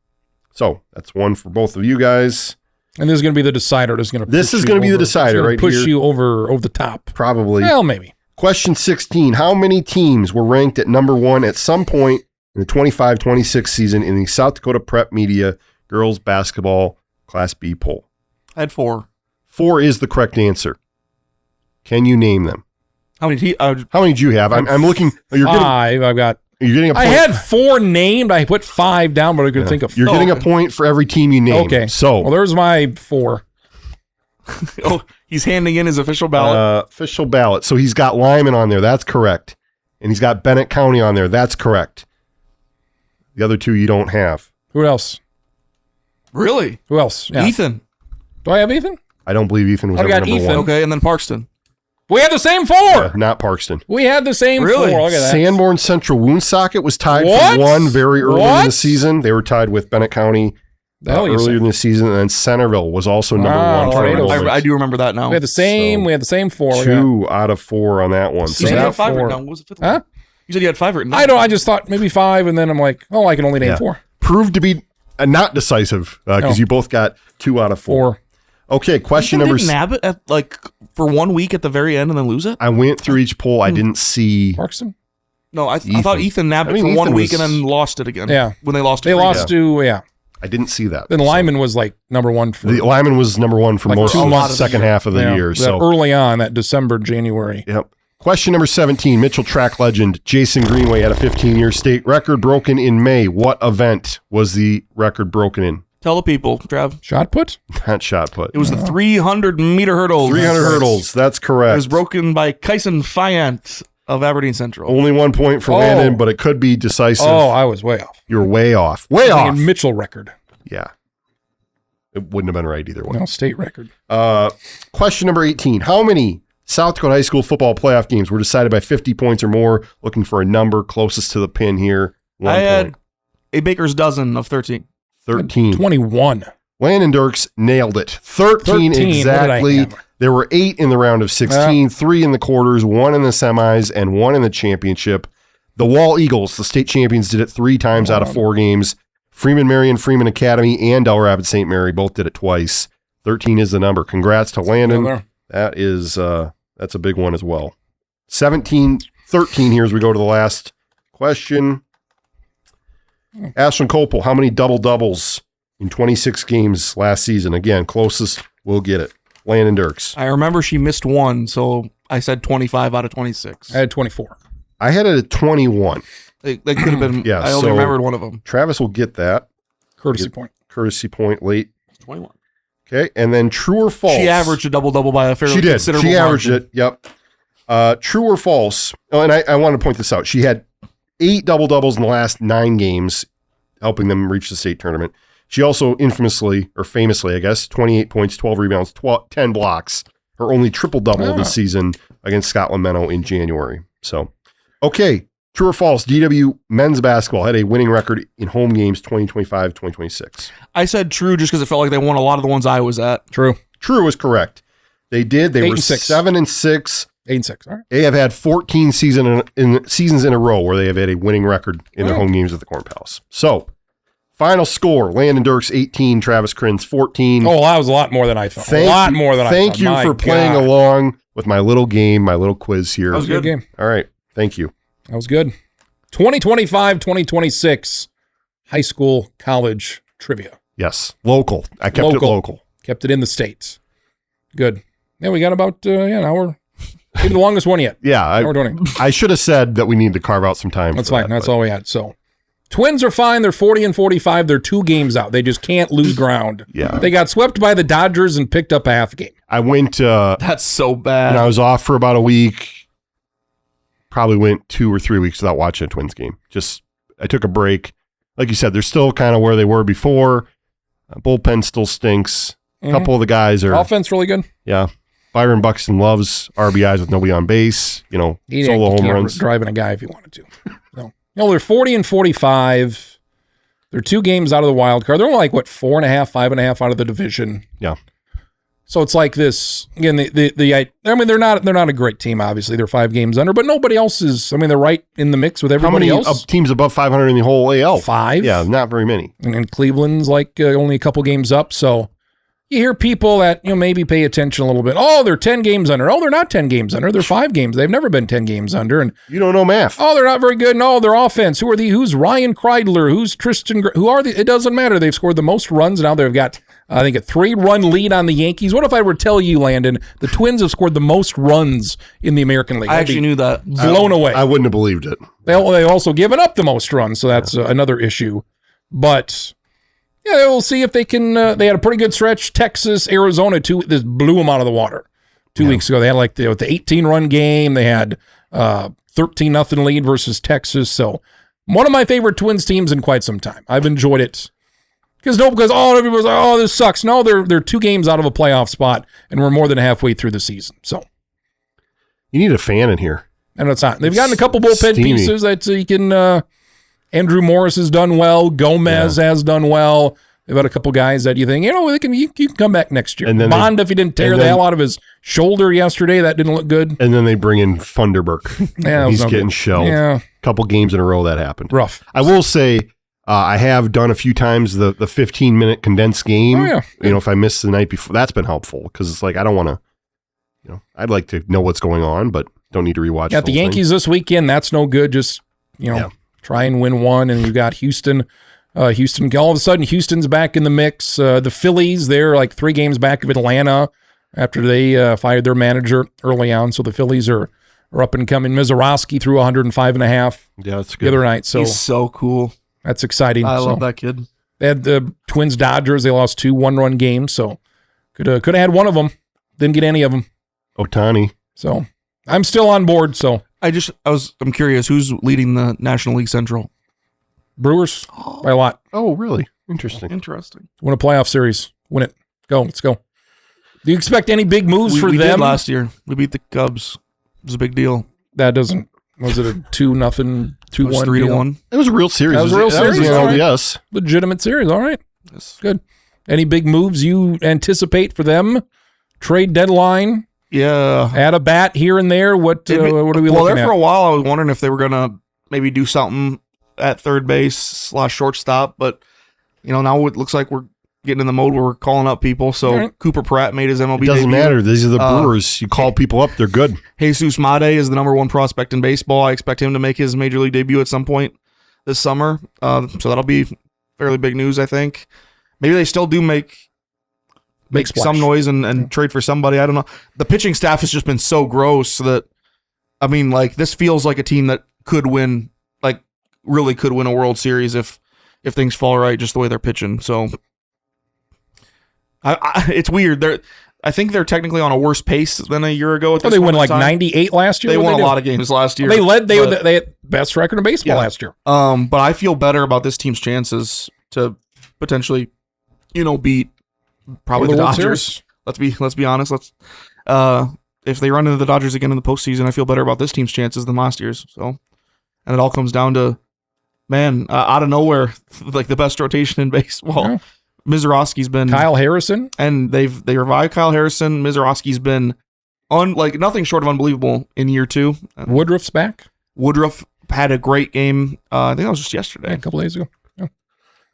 So that's one for both of you guys. And this is going to be the decider. This is going to be the decider right push here. you over the top. Probably. Well, maybe. Question 16. How many teams were ranked at number 1 at some point in the 25-26 season in the South Dakota Prep Media Girls Basketball Class B poll? I had 4. 4 is the correct answer. Can you name them? How many? How many do you have? I'm looking. You're getting, 5. I've got. you're getting a point. I had 4 named. I put 5 down, but I could think of. You're getting a point for every team you name. Okay. So Well, there's my 4. Oh, he's handing in his official ballot. official ballot. So he's got Lyman on there. That's correct. And he's got Bennett County on there. That's correct. The other 2 you don't have. Who else? Really? Who else? Yeah. Ethan. Do I have Ethan? I don't believe Ethan was I ever got number Ethan. 1. Okay, and then Parkston. We had the same 4. Not Parkston. We had the same Really? 4. Look at that. Sanborn Central Woonsocket was tied What? for 1 very early in the What? season. They were tied with Bennett County hell you earlier say? in the season, and then Centerville was also number Wow, 1 for tornadoes. enrollment. I do remember that now. We had the same. So, we had the same 4. 2 out of 4 on that one. You So said you that had 5 4. written down. What was the 5th Huh? one? You said you had 5 written down. I don't. I just thought maybe 5, and then I'm like, oh, I can only name Yeah. 4. proved to be not decisive because No. you both got 2 out of 4. Okay, question Ethan number. didn't nab it at, for 1 week at the very end and then lose it? I went through each poll. I didn't see. Parkston. No, I thought Ethan nabbed it for 1 Ethan week was- and then lost it again. Yeah. When they lost it. They for lost to I didn't see that. Then So, Lyman was like number 1 for the Lyman was number 1 for Like most 2 of the months. second half of the year. that So early on, that December, January. Yep. Question number 17. Mitchell track legend Jason Greenway had a 15-year state record broken in May. What event was the record broken in? Tell the people, Trav. Shot put? Not shot put. It was the 300-meter hurdles. 300 hurdles. That's It correct. was broken by Kyson Fayant of Aberdeen Central. Only 1 point for Oh. Landon, but it could be decisive. Oh, I was way off. You're way off. Way off. Thinking Mitchell record. Yeah. It wouldn't have been right either way. No, state record. Question number 18. How many South Dakota high school football playoff games were decided by 50 points or more? Looking for a number closest to the pin here. 1 I had point. a baker's dozen of 13. 13. 21. Landon Dierks nailed it. 13 13. What did I exactly. have? There were 8 in the round of 16, 3 in the quarters, 1 in the semis, and 1 in the championship. The Wall Eagles, the state champions, did it 3 times out of 4 games. Freeman Marion, Freeman Academy, and Del Rapids St. Mary both did it twice. 13 is the number. Congrats to Landon. There. That is that's a big one as well. 13 here as we go to the last question. Ashland Copel, how many double-doubles in 26 games last season? Again, closest will get it. Landon Dierks. I remember she missed 1, so I said 25 out of 26. I had 24. I had it at 21. That could have been, Yeah, I only so- remembered one of them. Travis will get that. Courtesy point. Courtesy point late. 21. Okay, and then true or false? She averaged a double-double by a fairly She did. considerable She averaged margin. it. Yep. True or false? Oh, and I want to point this out. She had 8 double-doubles in the last 9 games, helping them reach the state tournament. She also infamously, or famously, I guess, 28 points, 12 rebounds, 10 blocks. Her only triple-double of the season against Scotland Menno in January. So, okay. True or false? DW men's basketball had a winning record in home games 2025-2026. I said true just because it felt like they won a lot of the ones I was at. True. True is correct. They did. They 8 were and 6. 7 and 6. 8-6. All right. They have had 14 seasons in a row where they have had a winning record in their home games at the Corn Palace. So, final score, Landon Dierks 18, Travis Kriens 14. Oh, that was a lot more than I thought. Thank you for playing along with my little game, my little quiz here. That was a good game. All right. Thank you. That was good. 2025-2026 high school, college trivia. Yes. Local. I kept it local. Kept it in the States. Good. Yeah, we got about an hour. Maybe the longest one yet. Yeah. I should have said that we need to carve out some time. That's fine. That's all we had. So, Twins are fine. They're 40-45. They're 2 games out. They just can't lose ground. Yeah. They got swept by the Dodgers and picked up a half game. I went. That's so bad. And I was off for about a week. Probably went 2 or 3 weeks without watching a Twins game. I took a break. Like you said, they're still kind of where they were before. Bullpen still stinks. A couple of the guys are. Offense really good. Yeah. Byron Buxton loves RBIs with nobody on base. Solo home runs. Driving a guy if he wanted to. No, they're 40-45. They're 2 games out of the wild card. They're only 4.5, 5.5 out of the division. Yeah. So it's like this again. They're not a great team. Obviously, they're 5 games under, but nobody else is. They're right in the mix with everybody else. How many teams above 500 in the whole AL? 5. Yeah, not very many. And Cleveland's only a couple games up. So you hear people that maybe pay attention a little bit. Oh, they're 10 games under. Oh, they're not 10 games under. They're 5 games. They've never been 10 games under. And you don't know math. Oh, they're not very good. No, their offense. Who's Ryan Kreidler? Who's Tristan? Who are they? It doesn't matter. They've scored the most runs. Now they've got, I think, a 3-run lead on the Yankees. What if I were to tell you, Landon, the Twins have scored the most runs in the American League? I actually knew that. Blown away. I wouldn't have believed it. They also given up the most runs, so that's another issue. But yeah, we'll see if they can. They had a pretty good stretch. Texas, Arizona, this blew them out of the water 2 weeks ago. They had the 18-run game. They had 13-0 lead versus Texas. So one of my favorite Twins teams in quite some time. I've enjoyed it. Because everybody's like, oh, this sucks. No, they're 2 games out of a playoff spot, and we're more than halfway through the season. So you need a fan in here. And it's not. They've gotten a couple bullpen pieces that you can. Andrew Morris has done well. Gomez has done well. They've had a couple guys that you think, you can come back next year. And then Bond, if he didn't tear the hell out of his shoulder yesterday, that didn't look good. And then they bring in Funderburk. Yeah, he's getting shelled. Yeah. A couple games in a row that happened. Rough. I will say, I have done a few times the 15-minute condensed game. Oh, yeah. If I missed the night before, that's been helpful because it's I don't want to, I'd like to know what's going on, but don't need to rewatch. Got the Yankees this weekend. That's no good. Just, try and win one. And you got Houston. Houston, all of a sudden, Houston's back in the mix. The Phillies, they're 3 games back of Atlanta after they fired their manager early on. So the Phillies are up and coming. Mizorowski threw 105.5 that's good. The other night. So he's so cool. That's exciting. I love that kid. They had the Twins Dodgers. They lost 2 1-run games. So could have had one of them. Didn't get any of them. Ohtani. So I'm still on board. So I'm curious, who's leading the National League Central? Brewers by a lot. Oh, really? Interesting. Win a playoff series. Win it. Let's go. Do you expect any big moves for we them? Did last year. We beat the Cubs. It was a big deal. That doesn't. Was it a 2-0, 2-1, 3-1? It was a real series. That was a real series. Yes, legitimate series. All right. Yes. Good. Any big moves you anticipate for them? Trade deadline. Yeah. Add a bat here and there. What are we looking at? Well, there for a while, I was wondering if they were gonna maybe do something at third base / shortstop, but now it looks like we're getting in the mode where we're calling up people. So right. Cooper Pratt made his MLB debut. It doesn't matter. These are the Brewers. You call people up, they're good. Jesus Made is the number 1 prospect in baseball. I expect him to make his major league debut at some point this summer. So that'll be fairly big news, I think. Maybe they still do make some noise and trade for somebody. I don't know. The pitching staff has just been so gross that, this feels like a team that could win, really could win a World Series if things fall right, just the way they're pitching. So it's weird. I think they're technically on a worse pace than a year ago. They won 98 last year. They won a lot of games last year. They had best record in baseball last year. But I feel better about this team's chances to potentially, beat probably the Dodgers. Let's be honest. If they run into the Dodgers again in the postseason, I feel better about this team's chances than last year's. So, and it all comes down to, out of nowhere, the best rotation in baseball. Yeah. Mizorowski's been Kyle Harrison, and they revived Kyle Harrison. Mizorowski's been nothing short of unbelievable in year 2. Woodruff's back. Woodruff had a great game. I think that was just yesterday. Yeah, a couple days ago. Yeah.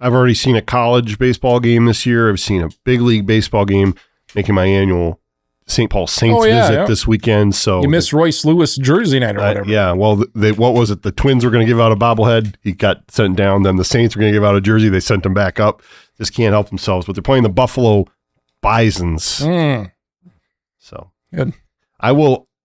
I've already seen a college baseball game this year. I've seen a big league baseball game, making my annual St. Paul Saints visit this weekend. So you missed Royce Lewis jersey night or whatever. Yeah. Well, what was it? The Twins were going to give out a bobblehead. He got sent down. Then the Saints were going to give out a jersey. They sent him back up. Just can't help themselves. But they're playing the Buffalo Bisons. So good.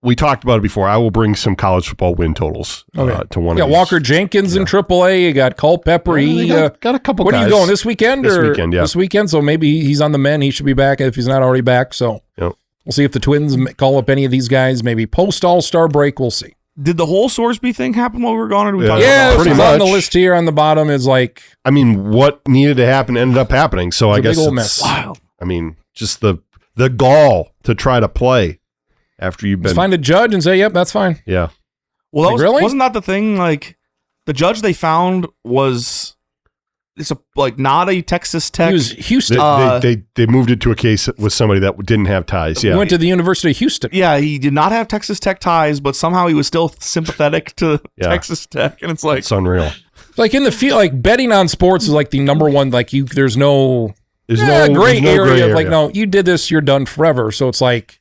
We talked about it before. I will bring some college football win totals to one of these. Walker Jenkins in AAA. You got Culpepper. He got a couple What guys. are you going this weekend? This weekend, yeah. This weekend, so maybe he's on the mend. He should be back if he's not already back. So we'll see if the Twins call up any of these guys. Maybe post All-Star break. We'll see. Did the whole Sorsby thing happen while we were gone? Or did we talk yeah, about pretty much. On the list here on the bottom is like... I mean, what needed to happen ended up happening. So I guess big old it's... mess. Wow. I mean, just the gall to try to play after you've been... Just find a judge and say, yep, that's fine. Yeah. Well, really? Wasn't that the thing? Like, the judge they found was... It's not a Texas Tech. He was Houston. They moved it to a case with somebody that didn't have ties. Yeah, he went to the University of Houston. Yeah, he did not have Texas Tech ties, but somehow he was still sympathetic to Texas Tech, and it's like it's unreal. Like in the field, like betting on sports is like the number one. Like there's no gray area. Like no, you did this, you're done forever. So it's like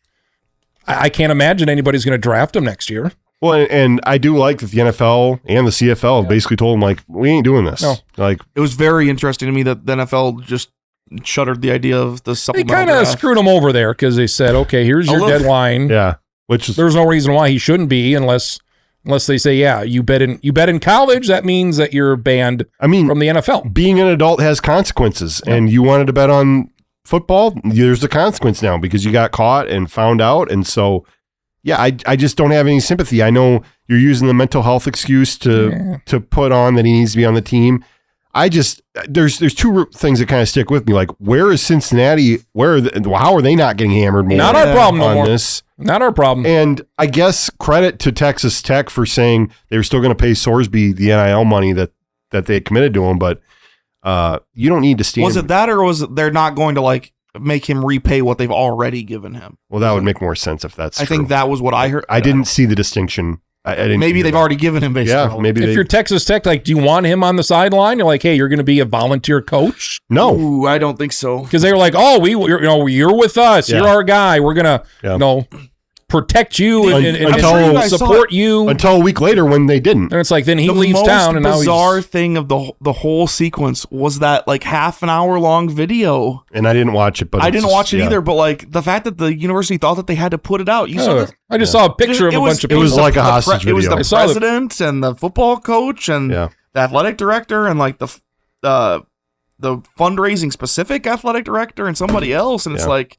I can't imagine anybody's going to draft him next year. Well, and I do like that the NFL and the CFL have basically told him, like, we ain't doing this. No. Like, it was very interesting to me that the NFL just shuttered the idea of the They supplemental kind of draft. screwed him over there because they said, okay, here's your deadline. Yeah. Which is, there's no reason why he shouldn't be unless they say, yeah, you bet in college, that means that you're banned from the NFL. Being an adult has consequences, and you wanted to bet on football, there's a consequence now because you got caught and found out, and so... Yeah, I just don't have any sympathy. I know you're using the mental health excuse to put on that he needs to be on the team. There's two things that kind of stick with me. Like, where is Cincinnati? How are they not getting hammered more? Not our problem no on more. This? Not our problem. And I guess credit to Texas Tech for saying they were still going to pay Sorsby the NIL money that they had committed to him, but you don't need to stand. Was it that, or was it they're not going to make him repay what they've already given him? Well, that would make more sense if that's true. I think that was what I heard. I didn't see the distinction. I didn't. Maybe they've already given him basically. Yeah, maybe if you're Texas Tech, like, do you want him on the sideline? You're like, hey, you're going to be a volunteer coach? No. Ooh, I don't think so. Because they were like, oh, you're with us. Yeah. You're our guy. We're going to, protect you and support you. Until a week later when they didn't. And it's like, then he leaves town. And the now bizarre thing of the whole sequence was that half an hour long video. And I didn't watch it, but I didn't watch it either. But the fact that the university thought that they had to put it out. I just saw a picture of a bunch of people. It was like a hostage video. It was the president and the football coach and the athletic director and the fundraising specific athletic director and somebody else. And it's like,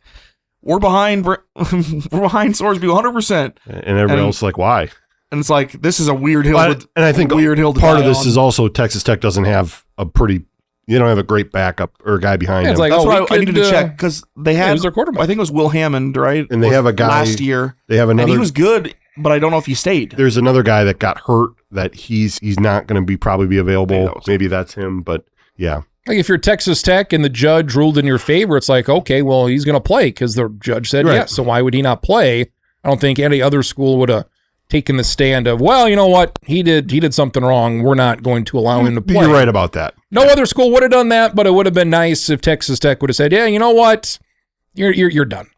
we're behind Sorsby 100%. And everybody else is like, why? And it's like, this is a weird hill. And I think part of this is also Texas Tech doesn't have you don't have a great backup or a guy behind him. Like, that's what I needed to check because they had, he was their quarterback. I think it was Will Hammond, right? And they have a guy last year. They have another, and he was good, but I don't know if he stayed. There's another guy that got hurt that he's not going to probably be available. Maybe that's him, but yeah. Like if you're Texas Tech and the judge ruled in your favor, it's like, okay, well, he's going to play because the judge said yes. So why would he not play? I don't think any other school would have taken the stand of, well, you know what? He did something wrong. We're not going to allow him to play. You're right about that. No other school would have done that, but it would have been nice if Texas Tech would have said, yeah, you know what? You're done.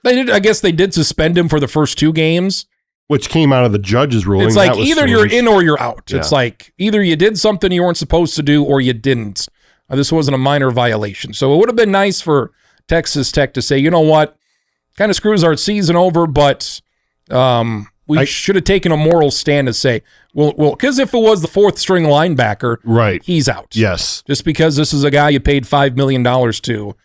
I guess they did suspend him for the first 2 games. Which came out of the judge's ruling. It's like either you're in or you're out. Yeah. It's like either you did something you weren't supposed to do or you didn't. This wasn't a minor violation. So it would have been nice for Texas Tech to say, you know what, kind of screws our season over, but we should have taken a moral stand to say, well, because if it was the 4th string linebacker, right, he's out. Yes. Just because this is a guy you paid $5 million to.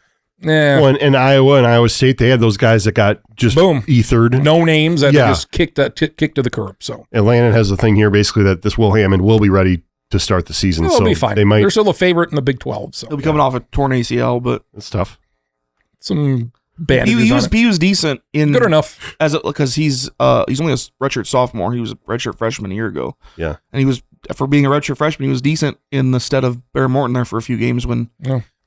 Well, in Iowa and Iowa State, they had those guys that got just ethered. No names that they just kicked to the curb. So and Landon has the thing here basically that this Will Hammond will be ready to start the season. They'll be fine. They're still a favorite in the Big 12. So he'll be coming off a torn ACL, but it's tough. Some bandages he was decent in good enough because he's only a redshirt sophomore. He was a redshirt freshman a year ago. Yeah, and he was, for being a redshirt freshman, he was decent in the stead of Baron Morton there for a few games when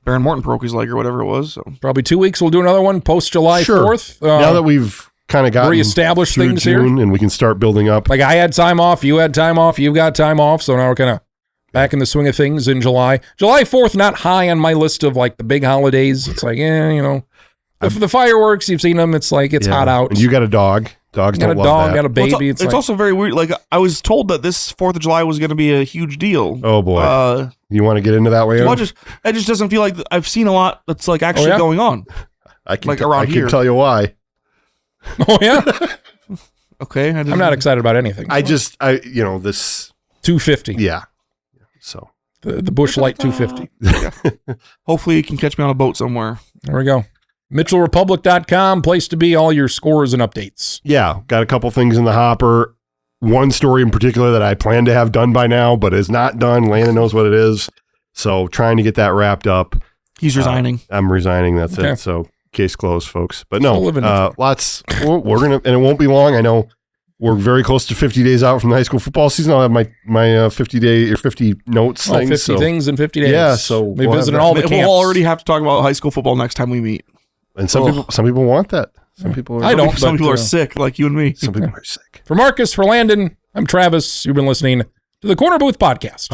Baron Morton broke his leg or whatever it was. So probably 2 weeks. We'll do another one post July 4th. Now that we've kind of gotten reestablish through things June here, and we can start building up. like I had time off, you had time off, you've got time off, so now we're kind of back in the swing of things in July. July 4th, not high on my list of like the big holidays. It's like, the fireworks, you've seen them. It's like, it's hot out. And you got a dog. Dogs got don't a love dog, that. got a baby. Well, it's like, also very weird. Like, I was told that this 4th of July was going to be a huge deal. Oh, boy. You want to get into that way? Well, it just doesn't feel like I've seen a lot that's like actually going on. I can, like around I here. can tell you why. oh, yeah? Okay. I'm not excited about anything. This 250. Yeah. So The Busch Light 250. Hopefully you can catch me on a boat somewhere. There we go. MitchellRepublic.com, place to be, all your scores and updates. yeah, got a couple things in the hopper. One story in particular that I plan to have done by now, but is not done. Landon knows what it is. So trying to get that wrapped up. He's resigning. I'm resigning. That's Okay. it. So case closed, folks. But no, Still living it. lots. We're going to, and it won't be long. I know we're very close to 50 days out from the high school football season. I'll have my 50 day or 50 notes thing. 50 things in 50 days. Yeah, so we we'll visited have all the We'll camps. already have to talk about high school football next time we meet. And some people want that. Some people are, I don't. Some but, people are sick, like you and me. Some people are sick. For Marcus, for Landon, I'm Travis. You've been listening to the Corner Booth Podcast.